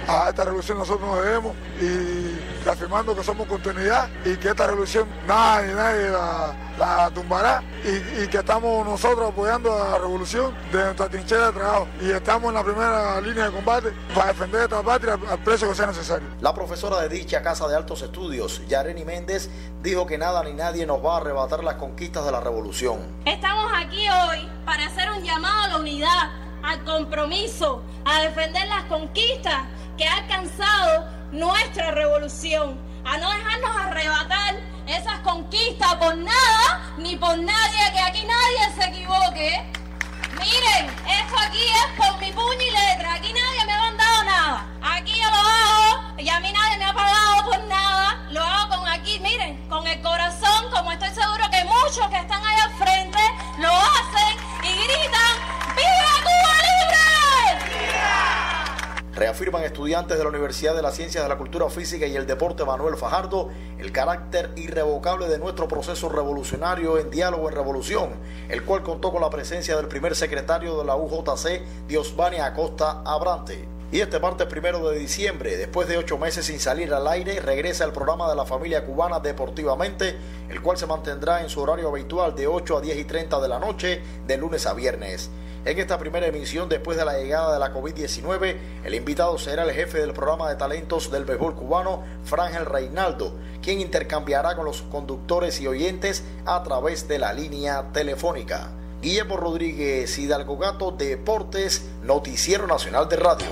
a esta revolución nosotros nos debemos, y reafirmando que somos continuidad y que esta revolución nadie la tumbará, y que estamos nosotros apoyando a la revolución de nuestra trinchera de trabajo y estamos en la primera línea de combate para defender esta patria al precio que sea necesario. La profesora de dicha Casa de Altos Estudios, Yareni Méndez, dijo que nada ni nadie nos va a arrebatar las conquistas de la revolución. Estamos aquí hoy para hacer un llamado a la unidad, al compromiso, a defender las conquistas que ha alcanzado nuestra revolución, a no dejarnos arrebatar esas conquistas por nada ni por nadie, que aquí nadie se equivoque. Miren, esto aquí es por mi puño y letra, aquí nadie me ha mandado nada, aquí yo lo hago y a mí nadie me ha pagado por nada, lo hago con aquí, miren, con el corazón, como estoy seguro que muchos que están allá al frente lo hacen y gritan ¡Viva Cuba Libre! ¡Viva! Reafirman estudiantes de la Universidad de las Ciencias de la Cultura Física y el Deporte Manuel Fajardo el carácter irrevocable de nuestro proceso revolucionario en diálogo en revolución, el cual contó con la presencia del primer secretario de la UJC, Diosvania Acosta Abrante. Y este martes 1 de diciembre, después de 8 meses sin salir al aire, regresa el programa de la familia cubana Deportivamente, el cual se mantendrá en su horario habitual de 8 a 10:30 de la noche, de lunes a viernes. En esta primera emisión, después de la llegada de la COVID-19, el invitado será el jefe del programa de talentos del béisbol cubano, Frangel Reinaldo, quien intercambiará con los conductores y oyentes a través de la línea telefónica. Guillermo Rodríguez, Hidalgo Gato, Deportes, Noticiero Nacional de Radio.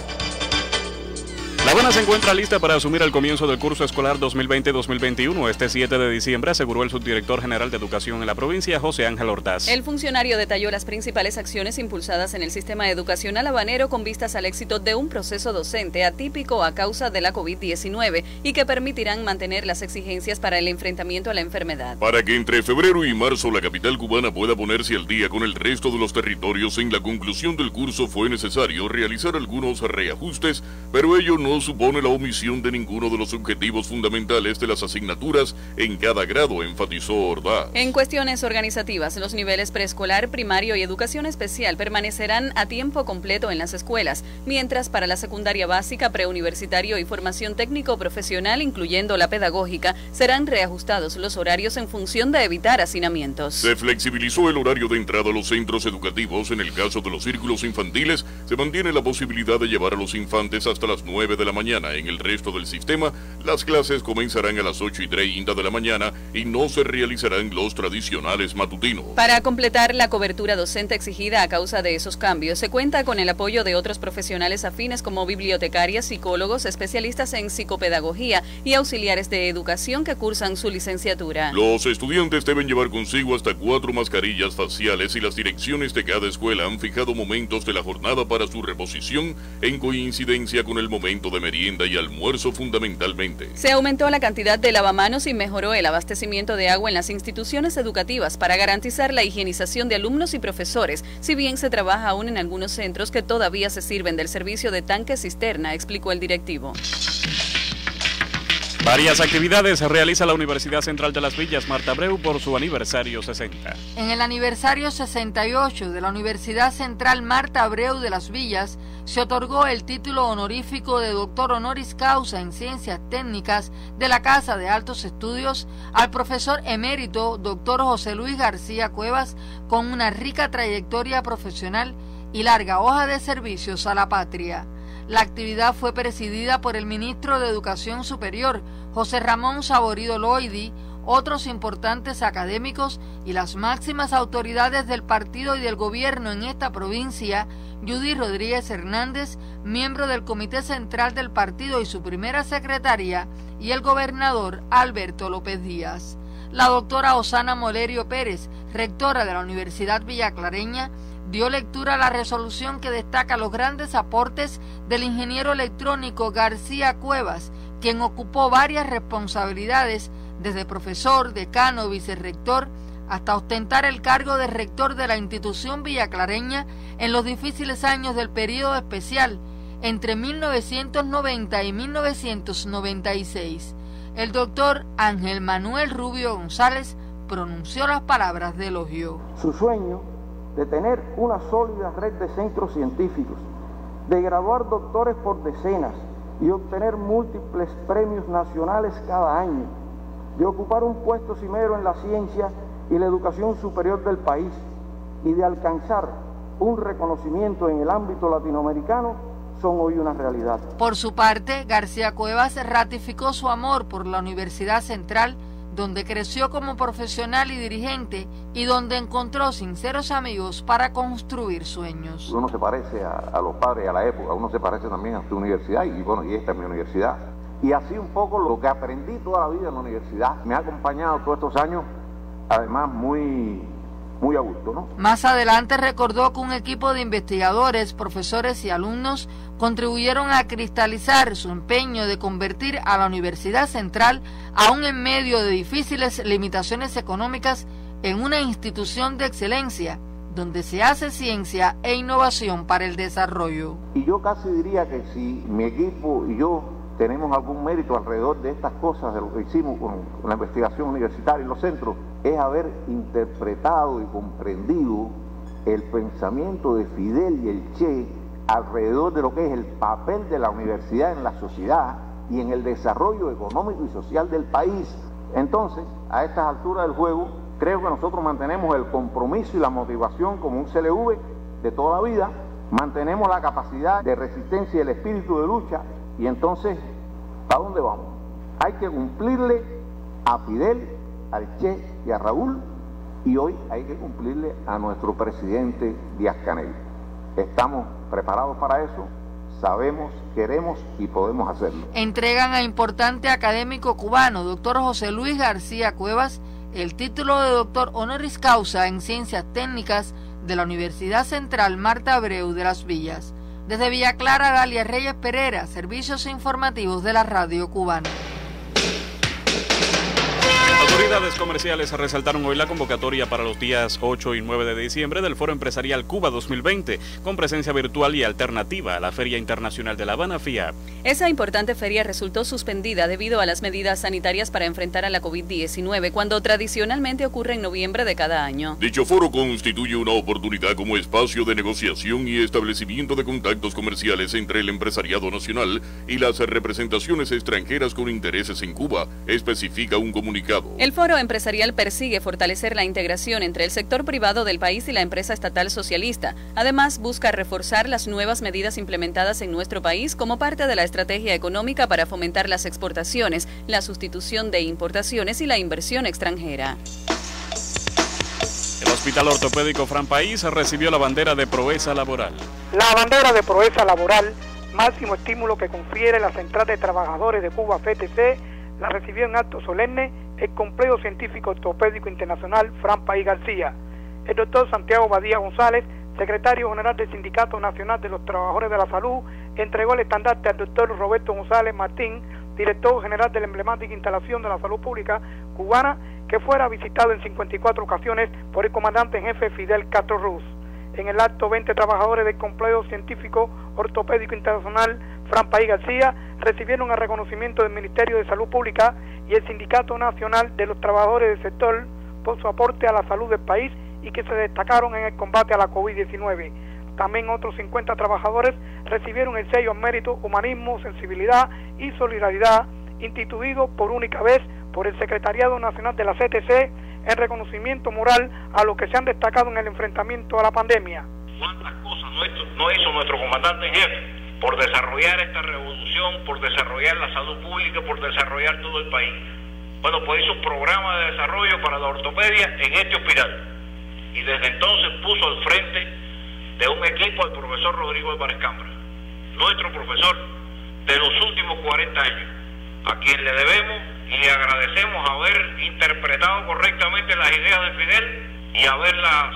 La Habana se encuentra lista para asumir el comienzo del curso escolar 2020-2021. Este 7 de diciembre, aseguró el subdirector general de Educación en la provincia, José Ángel Ordaz. El funcionario detalló las principales acciones impulsadas en el sistema educacional habanero con vistas al éxito de un proceso docente atípico a causa de la COVID-19 y que permitirán mantener las exigencias para el enfrentamiento a la enfermedad. Para que entre febrero y marzo la capital cubana pueda ponerse al día con el resto de los territorios, en la conclusión del curso fue necesario realizar algunos reajustes, pero ello no supone la omisión de ninguno de los objetivos fundamentales de las asignaturas en cada grado, enfatizó Ordaz. En cuestiones organizativas, los niveles preescolar, primario y educación especial permanecerán a tiempo completo en las escuelas, mientras para la secundaria básica, preuniversitario y formación técnico-profesional, incluyendo la pedagógica, serán reajustados los horarios en función de evitar hacinamientos. Se flexibilizó el horario de entrada a los centros educativos. En el caso de los círculos infantiles, se mantiene la posibilidad de llevar a los infantes hasta las 9 de la mañana. En el resto del sistema, las clases comenzarán a las 8:30 de la mañana y no se realizarán los tradicionales matutinos. Para completar la cobertura docente exigida a causa de esos cambios, se cuenta con el apoyo de otros profesionales afines como bibliotecarias, psicólogos, especialistas en psicopedagogía y auxiliares de educación que cursan su licenciatura. Los estudiantes deben llevar consigo hasta 4 mascarillas faciales y las direcciones de cada escuela han fijado momentos de la jornada para su reposición en coincidencia con el momento de merienda y almuerzo fundamentalmente. Se aumentó la cantidad de lavamanos y mejoró el abastecimiento de agua en las instituciones educativas para garantizar la higienización de alumnos y profesores, si bien se trabaja aún en algunos centros que todavía se sirven del servicio de tanque cisterna, explicó el directivo. Varias actividades realiza la Universidad Central de las Villas Marta Abreu por su aniversario 60. En el aniversario 68 de la Universidad Central Marta Abreu de las Villas, se otorgó el título honorífico de doctor honoris causa en Ciencias Técnicas de la Casa de Altos Estudios al profesor emérito doctor José Luis García Cuevas, con una rica trayectoria profesional y larga hoja de servicios a la patria. La actividad fue presidida por el ministro de Educación Superior, José Ramón Saborido Loidi, otros importantes académicos y las máximas autoridades del partido y del gobierno en esta provincia, Judy Rodríguez Hernández, miembro del Comité Central del partido y su primera secretaria, y el gobernador Alberto López Díaz. La doctora Osana Molerio Pérez, rectora de la Universidad Villaclareña, dio lectura a la resolución que destaca los grandes aportes del ingeniero electrónico García Cuevas, quien ocupó varias responsabilidades desde profesor, decano, vicerrector, hasta ostentar el cargo de rector de la institución villaclareña en los difíciles años del período especial entre 1990 y 1996. El doctor Ángel Manuel Rubio González pronunció las palabras de elogio. Su sueño de tener una sólida red de centros científicos, de graduar doctores por decenas y obtener múltiples premios nacionales cada año, de ocupar un puesto cimero en la ciencia y la educación superior del país y de alcanzar un reconocimiento en el ámbito latinoamericano son hoy una realidad. Por su parte, García Cuevas ratificó su amor por la Universidad Central, donde creció como profesional y dirigente y donde encontró sinceros amigos para construir sueños. Uno se parece a los padres, a la época, uno se parece también a su universidad y bueno, y esta es mi universidad. Y así un poco lo que aprendí toda la vida en la universidad me ha acompañado todos estos años, además muy a gusto, ¿no? Más adelante recordó que un equipo de investigadores, profesores y alumnos contribuyeron a cristalizar su empeño de convertir a la Universidad Central, aún en medio de difíciles limitaciones económicas, en una institución de excelencia, donde se hace ciencia e innovación para el desarrollo. Y yo casi diría que si mi equipo y yo tenemos algún mérito alrededor de estas cosas, de lo que hicimos con la investigación universitaria y los centros, es haber interpretado y comprendido el pensamiento de Fidel y el Che alrededor de lo que es el papel de la universidad en la sociedad y en el desarrollo económico y social del país. Entonces, a estas alturas del juego, creo que nosotros mantenemos el compromiso y la motivación como un CLV de toda la vida, mantenemos la capacidad de resistencia y el espíritu de lucha. Y entonces, ¿a dónde vamos? Hay que cumplirle a Fidel, al Che y a Raúl, y hoy hay que cumplirle a nuestro presidente Díaz-Canel. Estamos preparados para eso, sabemos, queremos y podemos hacerlo. Entregan a importante académico cubano, doctor José Luis García Cuevas, el título de doctor honoris causa en Ciencias Técnicas de la Universidad Central Marta Abreu de Las Villas. Desde Villa Clara, Dalia Reyes Pereira, servicios informativos de la Radio Cubana. Autoridades comerciales resaltaron hoy la convocatoria para los días 8 y 9 de diciembre del Foro Empresarial Cuba 2020, con presencia virtual y alternativa a la Feria Internacional de La Habana, FIA. Esa importante feria resultó suspendida debido a las medidas sanitarias para enfrentar a la COVID-19, cuando tradicionalmente ocurre en noviembre de cada año. Dicho foro constituye una oportunidad como espacio de negociación y establecimiento de contactos comerciales entre el empresariado nacional y las representaciones extranjeras con intereses en Cuba, especifica un comunicado. El foro empresarial persigue fortalecer la integración entre el sector privado del país y la empresa estatal socialista. Además, busca reforzar las nuevas medidas implementadas en nuestro país como parte de la estrategia económica para fomentar las exportaciones, la sustitución de importaciones y la inversión extranjera. El Hospital Ortopédico Fran País recibió la bandera de proeza laboral. La bandera de proeza laboral, máximo estímulo que confiere la Central de Trabajadores de Cuba, FTC, la recibió en acto solemne el Complejo Científico Ortopédico Internacional Fran País García. El doctor Santiago Badía González, secretario general del Sindicato Nacional de los Trabajadores de la Salud, entregó el estandarte al doctor Roberto González Martín, director general de la emblemática instalación de la salud pública cubana, que fuera visitado en 54 ocasiones por el comandante en jefe Fidel Castro Ruz. En el acto, 20 trabajadores del Complejo Científico Ortopédico Internacional Fran País García recibieron el reconocimiento del Ministerio de Salud Pública y el Sindicato Nacional de los Trabajadores del Sector por su aporte a la salud del país y que se destacaron en el combate a la COVID-19. También otros 50 trabajadores recibieron el sello al mérito, humanismo, sensibilidad y solidaridad, instituido por única vez por el Secretariado Nacional de la CTC en reconocimiento moral a los que se han destacado en el enfrentamiento a la pandemia. ¿Cuántas cosas no hizo nuestro comandante en jefe por desarrollar esta revolución, por desarrollar la salud pública, por desarrollar todo el país? Bueno, pues hizo un programa de desarrollo para la ortopedia en este hospital y desde entonces puso al frente de un equipo al profesor Rodrigo Álvarez Cambra, nuestro profesor de los últimos 40 años, a quien le debemos y le agradecemos haber interpretado correctamente las ideas de Fidel y haberlas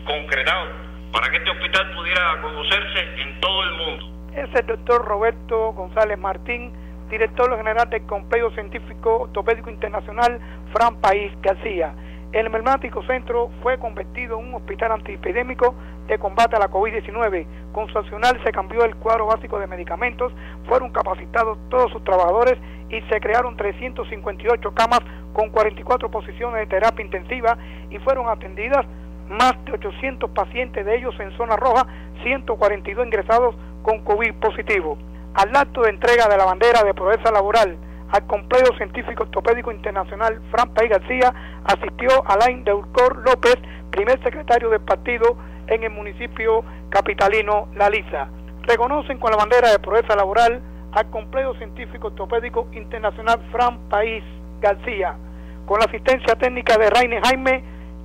concretado para que este hospital pudiera conocerse en todo el mundo. Es el doctor Roberto González Martín, director general del Complejo Científico Ortopédico Internacional Fran País García. El emblemático centro fue convertido en un hospital antiepidémico de combate a la COVID-19. Con su accionar se cambió el cuadro básico de medicamentos, fueron capacitados todos sus trabajadores y se crearon 358 camas con 44 posiciones de terapia intensiva y fueron atendidas más de 800 pacientes, de ellos en zona roja, 142 ingresados con COVID positivo. Al acto de entrega de la bandera de proeza laboral al Complejo Científico Ortopédico Internacional Fran País García asistió Alain Deucor López, primer secretario del partido en el municipio capitalino La Lisa. Reconocen con la bandera de proeza laboral al Complejo Científico Ortopédico Internacional Fran País García. Con la asistencia técnica de Rainer Jaime,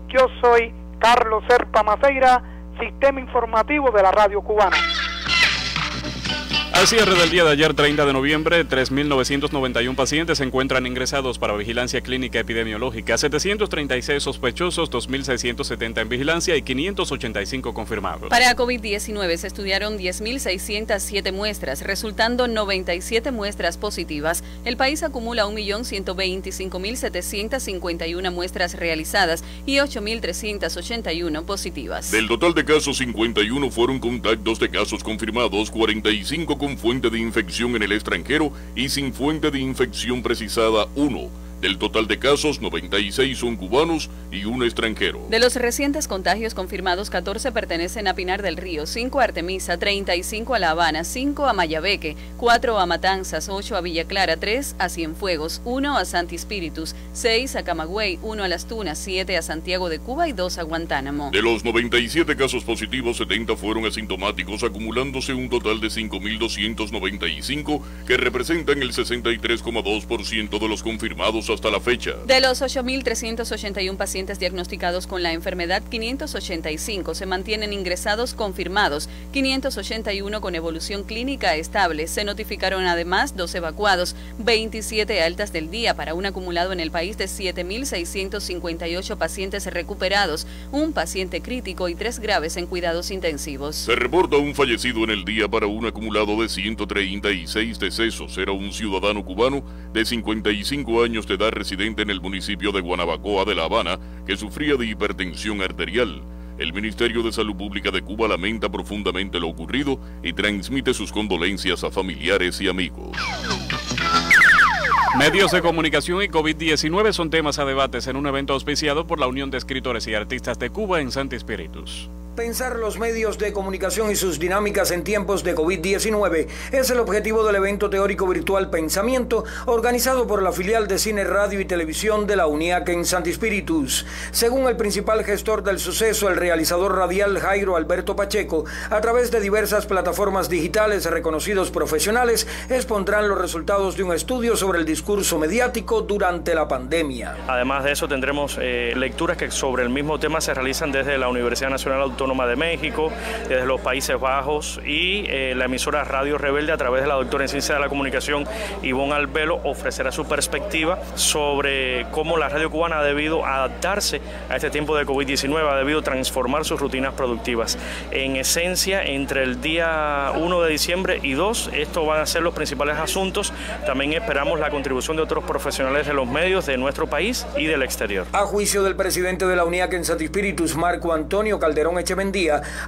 yo soy Carlos Serpa Maceira, Sistema Informativo de la Radio Cubana. Al cierre del día de ayer, 30 de noviembre, 3.991 pacientes se encuentran ingresados para vigilancia clínica epidemiológica, 736 sospechosos, 2.670 en vigilancia y 585 confirmados. Para COVID-19 se estudiaron 10.607 muestras, resultando 97 muestras positivas. El país acumula 1.125.751 muestras realizadas y 8.381 positivas. Del total de casos, 51 fueron contactos de casos confirmados, 45 con fuente de infección en el extranjero y sin fuente de infección precisada 1. Del total de casos, 96 son cubanos y 1 extranjero. De los recientes contagios confirmados, 14 pertenecen a Pinar del Río, 5 a Artemisa, 35 a La Habana, 5 a Mayabeque, 4 a Matanzas, 8 a Villa Clara, 3 a Cienfuegos, 1 a Santi Espíritus, 6 a Camagüey, 1 a Las Tunas, 7 a Santiago de Cuba y 2 a Guantánamo. De los 97 casos positivos, 70 fueron asintomáticos, acumulándose un total de 5.295, que representan el 63,2% de los confirmados hasta la fecha. De los 8.381 pacientes diagnosticados con la enfermedad, 585 se mantienen ingresados confirmados, 581 con evolución clínica estable. Se notificaron además 2 evacuados, 27 altas del día para un acumulado en el país de 7.658 pacientes recuperados, un paciente crítico y 3 graves en cuidados intensivos. Se reporta un fallecido en el día para un acumulado de 136 decesos. Era un ciudadano cubano de 55 años de edad, residente en el municipio de Guanabacoa de La Habana, que sufría de hipertensión arterial. El Ministerio de Salud Pública de Cuba lamenta profundamente lo ocurrido y transmite sus condolencias a familiares y amigos. Medios de comunicación y COVID-19 son temas a debates en un evento auspiciado por la Unión de Escritores y Artistas de Cuba en Santi Espíritus. Pensar los medios de comunicación y sus dinámicas en tiempos de COVID-19 es el objetivo del evento teórico virtual Pensamiento, organizado por la filial de Cine, Radio y Televisión de la UNIAC en Santi Espíritus. Según el principal gestor del suceso, el realizador radial Jairo Alberto Pacheco, a través de diversas plataformas digitales reconocidos profesionales, expondrán los resultados de un estudio sobre el discurso mediático durante la pandemia. Además de eso, tendremos lecturas que sobre el mismo tema se realizan desde la Universidad Nacional Autónoma de México, desde los Países Bajos y la emisora Radio Rebelde, a través de la doctora en Ciencia de la Comunicación Ivonne Albelo, ofrecerá su perspectiva sobre cómo la radio cubana ha debido adaptarse a este tiempo de COVID-19, ha debido transformar sus rutinas productivas. En esencia, entre el día 1 de diciembre y 2, estos van a ser los principales asuntos. También esperamos la contribución de otros profesionales de los medios de nuestro país y del exterior. A juicio del presidente de la UNIAC en Santi Espíritus, Marco Antonio Calderón Echevendía,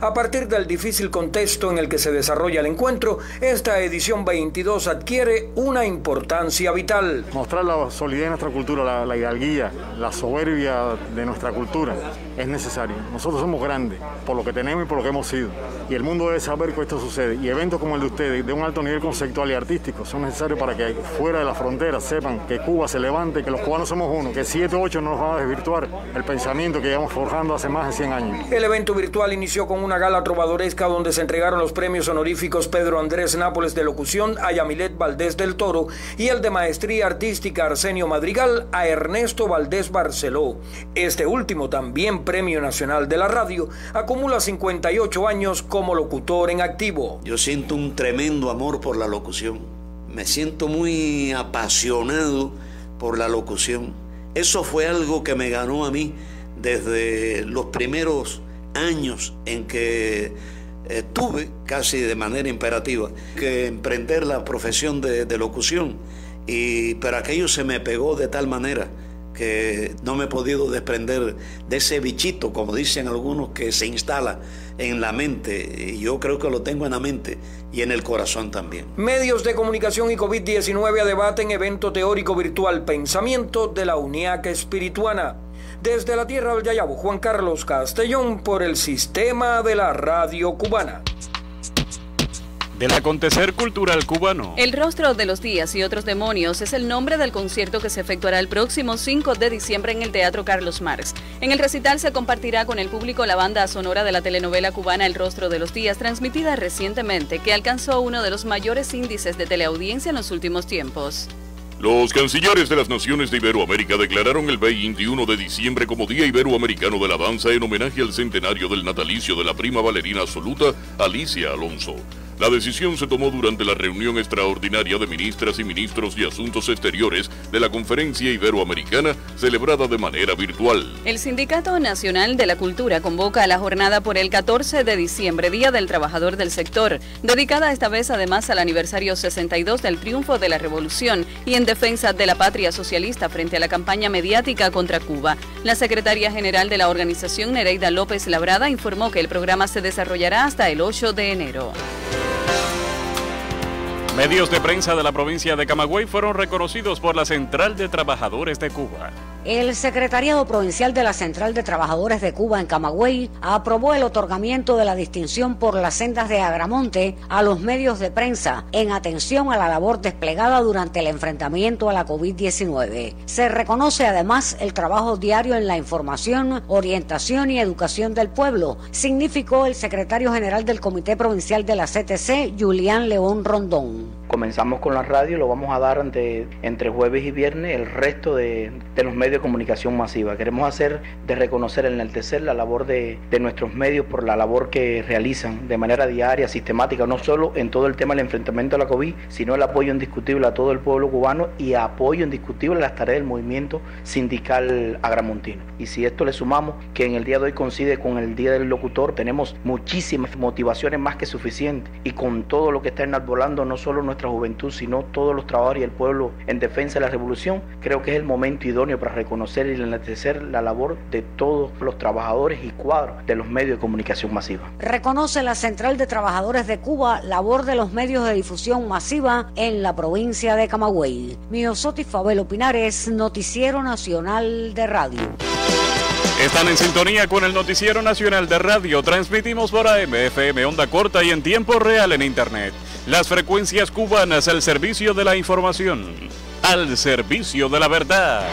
a partir del difícil contexto en el que se desarrolla el encuentro, esta edición 22 adquiere una importancia vital. Mostrar la solidez de nuestra cultura, la hidalguía, la soberbia de nuestra cultura es necesario. Nosotros somos grandes por lo que tenemos y por lo que hemos sido. Y el mundo debe saber que esto sucede. Y eventos como el de ustedes, de un alto nivel conceptual y artístico, son necesarios para que fuera de la frontera sepan que Cuba se levante, que los cubanos somos uno, que 7 o 8 no nos van a desvirtuar el pensamiento que llevamos forjando hace más de 100 años. El evento virtual inició con una gala trovadoresca donde se entregaron los premios honoríficos Pedro Andrés Nápoles de locución a Yamilet Valdés del Toro y el de maestría artística Arsenio Madrigal a Ernesto Valdés Barceló. Este último, también Premio Nacional de la Radio, acumula 58 años como locutor en activo. Yo siento un tremendo amor por la locución. Me siento muy apasionado por la locución. Eso fue algo que me ganó a mí desde los primeros años en que tuve casi de manera imperativa que emprender la profesión de locución, pero aquello se me pegó de tal manera que no me he podido desprender de ese bichito, como dicen algunos, que se instala en la mente. Y yo creo que lo tengo en la mente y en el corazón también. Medios de comunicación y COVID-19 a debate en evento teórico virtual Pensamiento de la UNIAC Espirituana. Desde la tierra del Yayabo, Juan Carlos Castellón, por el Sistema de la Radio Cubana. Del acontecer cultural cubano. El rostro de los días y otros demonios es el nombre del concierto que se efectuará el próximo 5 de diciembre en el Teatro Carlos Marx. En el recital se compartirá con el público la banda sonora de la telenovela cubana El rostro de los días, transmitida recientemente, que alcanzó uno de los mayores índices de teleaudiencia en los últimos tiempos. Los cancilleres de las naciones de Iberoamérica declararon el 21 de diciembre como Día Iberoamericano de la Danza en homenaje al centenario del natalicio de la prima bailarina absoluta Alicia Alonso. La decisión se tomó durante la reunión extraordinaria de ministras y ministros de Asuntos Exteriores de la Conferencia Iberoamericana, celebrada de manera virtual. El Sindicato Nacional de la Cultura convoca a la jornada por el 14 de diciembre, Día del Trabajador del Sector, dedicada esta vez además al aniversario 62 del triunfo de la Revolución y en defensa de la patria socialista frente a la campaña mediática contra Cuba. La secretaria general de la organización, Nereida López Labrada, informó que el programa se desarrollará hasta el 8 de enero. Medios de prensa de la provincia de Camagüey fueron reconocidos por la Central de Trabajadores de Cuba. El Secretariado Provincial de la Central de Trabajadores de Cuba en Camagüey aprobó el otorgamiento de la distinción por las sendas de Agramonte a los medios de prensa en atención a la labor desplegada durante el enfrentamiento a la COVID-19. Se reconoce además el trabajo diario en la información, orientación y educación del pueblo, significó el secretario general del Comité Provincial de la CTC, Julián León Rondón. Comenzamos con la radio, lo vamos a dar entre jueves y viernes el resto de los medios de comunicación masiva. Queremos hacer de reconocer, enaltecer la labor de nuestros medios por la labor que realizan de manera diaria, sistemática, no solo en todo el tema del enfrentamiento a la COVID, sino el apoyo indiscutible a todo el pueblo cubano y apoyo indiscutible a las tareas del movimiento sindical agramontino. Y si esto le sumamos que en el día de hoy coincide con el Día del Locutor, tenemos muchísimas motivaciones más que suficientes, y con todo lo que está enarbolando no solo nuestra juventud, sino todos los trabajadores y el pueblo en defensa de la revolución, creo que es el momento idóneo para reconocer y enaltecer la labor de todos los trabajadores y cuadros de los medios de comunicación masiva. Reconoce la Central de Trabajadores de Cuba labor de los medios de difusión masiva en la provincia de Camagüey. Miosotis Fabelo Pinares, Noticiero Nacional de Radio. Están en sintonía con el Noticiero Nacional de Radio. Transmitimos por AM, FM, onda corta y en tiempo real en Internet. Las frecuencias cubanas al servicio de la información, al servicio de la verdad.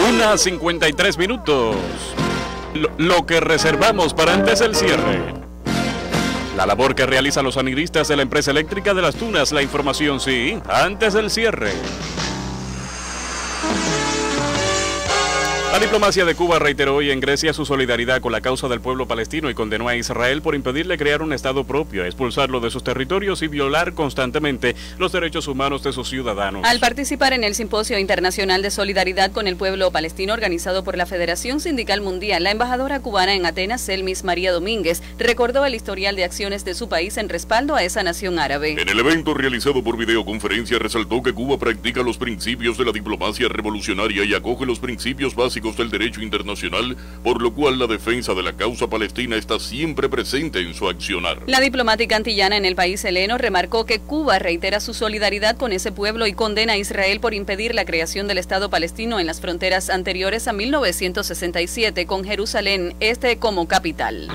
Una 53 minutos. Lo que reservamos para antes del cierre. La labor que realizan los sanidistas de la empresa eléctrica de Las Tunas, la información sí, antes del cierre. La diplomacia de Cuba reiteró hoy en Grecia su solidaridad con la causa del pueblo palestino y condenó a Israel por impedirle crear un Estado propio, expulsarlo de sus territorios y violar constantemente los derechos humanos de sus ciudadanos. Al participar en el Simposio Internacional de Solidaridad con el Pueblo Palestino organizado por la Federación Sindical Mundial, la embajadora cubana en Atenas, Selmis María Domínguez, recordó el historial de acciones de su país en respaldo a esa nación árabe. En el evento realizado por videoconferencia resaltó que Cuba practica los principios de la diplomacia revolucionaria y acoge los principios básicos del derecho internacional, por lo cual la defensa de la causa palestina está siempre presente en su accionar. La diplomática antillana en el país heleno remarcó que Cuba reitera su solidaridad con ese pueblo y condena a Israel por impedir la creación del Estado palestino en las fronteras anteriores a 1967, con Jerusalén Este como capital.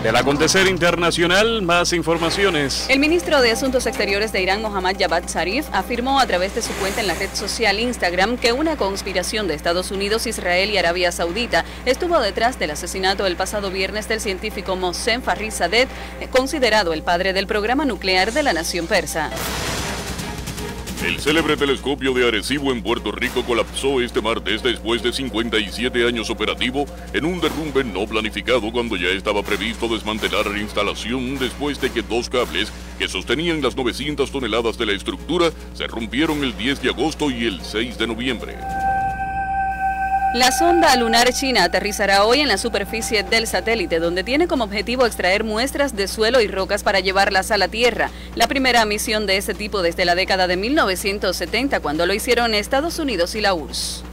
Del acontecer internacional, más informaciones. El ministro de Asuntos Exteriores de Irán, Mohammad Javad Zarif, afirmó a través de su cuenta en la red social Instagram que una conspiración de Estados Unidos, Israel y Arabia Saudita estuvo detrás del asesinato el pasado viernes del científico Mohsen Fakhrizadeh, considerado el padre del programa nuclear de la nación persa. El célebre telescopio de Arecibo en Puerto Rico colapsó este martes después de 57 años operativo en un derrumbe no planificado cuando ya estaba previsto desmantelar la instalación después de que dos cables que sostenían las 900 toneladas de la estructura se rompieron el 10 de agosto y el 6 de noviembre. La sonda lunar china aterrizará hoy en la superficie del satélite, donde tiene como objetivo extraer muestras de suelo y rocas para llevarlas a la Tierra. La primera misión de ese tipo desde la década de 1970, cuando lo hicieron Estados Unidos y la URSS.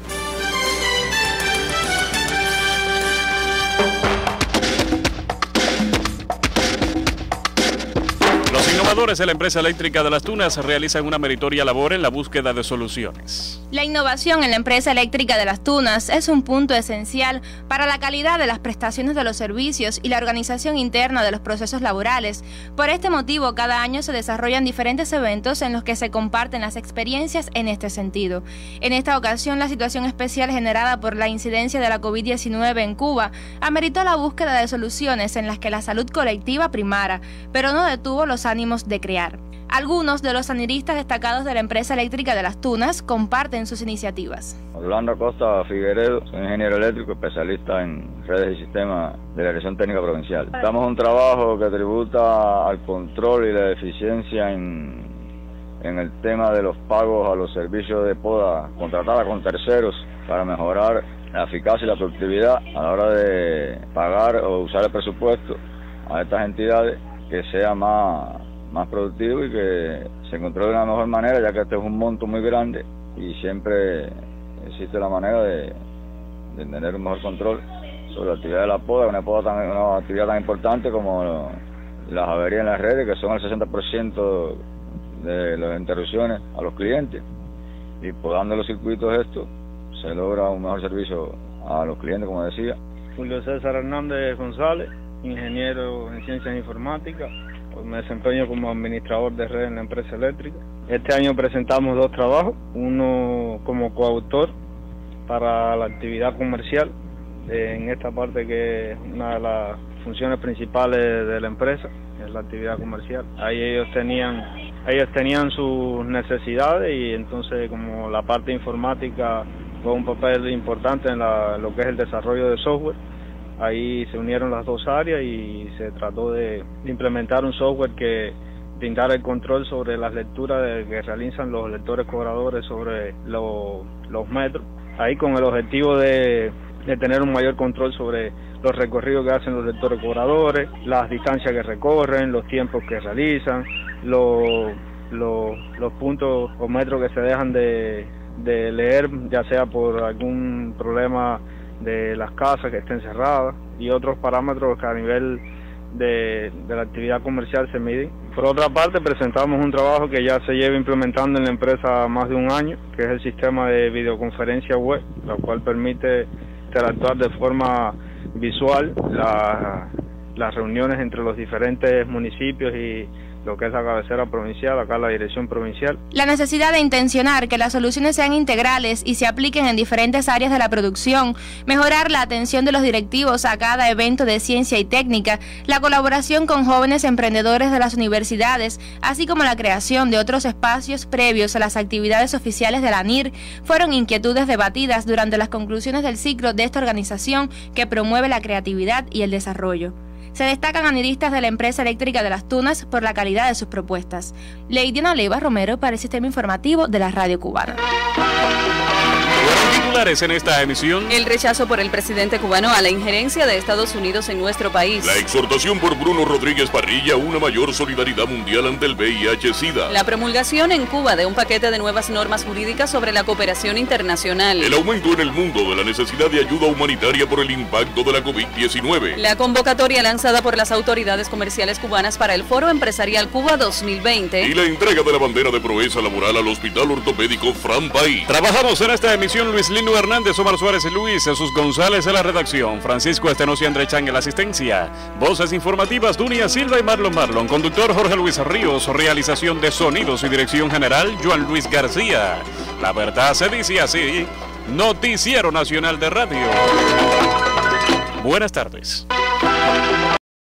Los innovadores de la empresa eléctrica de Las Tunas realizan una meritoria labor en la búsqueda de soluciones. La innovación en la empresa eléctrica de Las Tunas es un punto esencial para la calidad de las prestaciones de los servicios y la organización interna de los procesos laborales. Por este motivo, cada año se desarrollan diferentes eventos en los que se comparten las experiencias en este sentido. En esta ocasión, la situación especial generada por la incidencia de la COVID-19 en Cuba ameritó la búsqueda de soluciones en las que la salud colectiva primara, pero no detuvo los ánimos de crear. Algunos de los saniristas destacados de la empresa eléctrica de Las Tunas comparten sus iniciativas. Orlando Acosta Figueredo, soy ingeniero eléctrico, especialista en redes y sistemas de la Dirección Técnica Provincial. Estamos un trabajo que tributa al control y la eficiencia en el tema de los pagos a los servicios de poda contratada con terceros para mejorar la eficacia y la productividad a la hora de pagar o usar el presupuesto a estas entidades, que sea más productivo y que se controle de una mejor manera, ya que este es un monto muy grande y siempre existe la manera de tener un mejor control sobre la actividad de la poda, una actividad tan importante como las averías en las redes, que son el 60% de las interrupciones a los clientes, y podando los circuitos estos se logra un mejor servicio a los clientes, como decía. Julio César Hernández González, ingeniero en ciencias informáticas. Me desempeño como administrador de red en la empresa eléctrica. Este año presentamos 2 trabajos, uno como coautor para la actividad comercial, en esta parte que es una de las funciones principales de la empresa, es la actividad comercial. Ahí ellos tenían sus necesidades y entonces, como la parte informática juega un papel importante en lo que es el desarrollo de software, ahí se unieron las dos áreas y se trató de implementar un software que brindara el control sobre las lecturas que realizan los lectores cobradores sobre los metros, ahí con el objetivo de tener un mayor control sobre los recorridos que hacen los lectores cobradores, las distancias que recorren, los tiempos que realizan, los puntos o metros que se dejan de leer, ya sea por algún problema de las casas que estén cerradas, y otros parámetros que a nivel de la actividad comercial se miden. Por otra parte, presentamos un trabajo que ya se lleva implementando en la empresa más de un año, que es el sistema de videoconferencia web, la cual permite interactuar de forma visual las reuniones entre los diferentes municipios y lo que es la cabecera provincial, acá la dirección provincial. La necesidad de intencionar que las soluciones sean integrales y se apliquen en diferentes áreas de la producción, mejorar la atención de los directivos a cada evento de ciencia y técnica, la colaboración con jóvenes emprendedores de las universidades, así como la creación de otros espacios previos a las actividades oficiales de la ANIR, fueron inquietudes debatidas durante las conclusiones del ciclo de esta organización que promueve la creatividad y el desarrollo. Se destacan aniristas de la empresa eléctrica de Las Tunas por la calidad de sus propuestas. Leidiana Leiva Romero para el Sistema Informativo de la Radio Cubana. Titulares en esta emisión. El rechazo por el presidente cubano a la injerencia de Estados Unidos en nuestro país. La exhortación por Bruno Rodríguez Parrilla a una mayor solidaridad mundial ante el VIH-Sida. La promulgación en Cuba de un paquete de nuevas normas jurídicas sobre la cooperación internacional. El aumento en el mundo de la necesidad de ayuda humanitaria por el impacto de la COVID-19. La convocatoria lanzada por las autoridades comerciales cubanas para el Foro Empresarial Cuba 2020. Y la entrega de la bandera de proeza laboral al Hospital Ortopédico Fran País. Trabajamos en esta emisión Luis Lino Hernández, Omar Suárez y Luis Jesús González en la redacción, Francisco Estenosi y André Chan en la asistencia, voces informativas Dunia Silva y Marlon, conductor Jorge Luis Ríos, realización de sonidos y dirección general Joan Luis García. La verdad se dice así, Noticiero Nacional de Radio. Buenas tardes.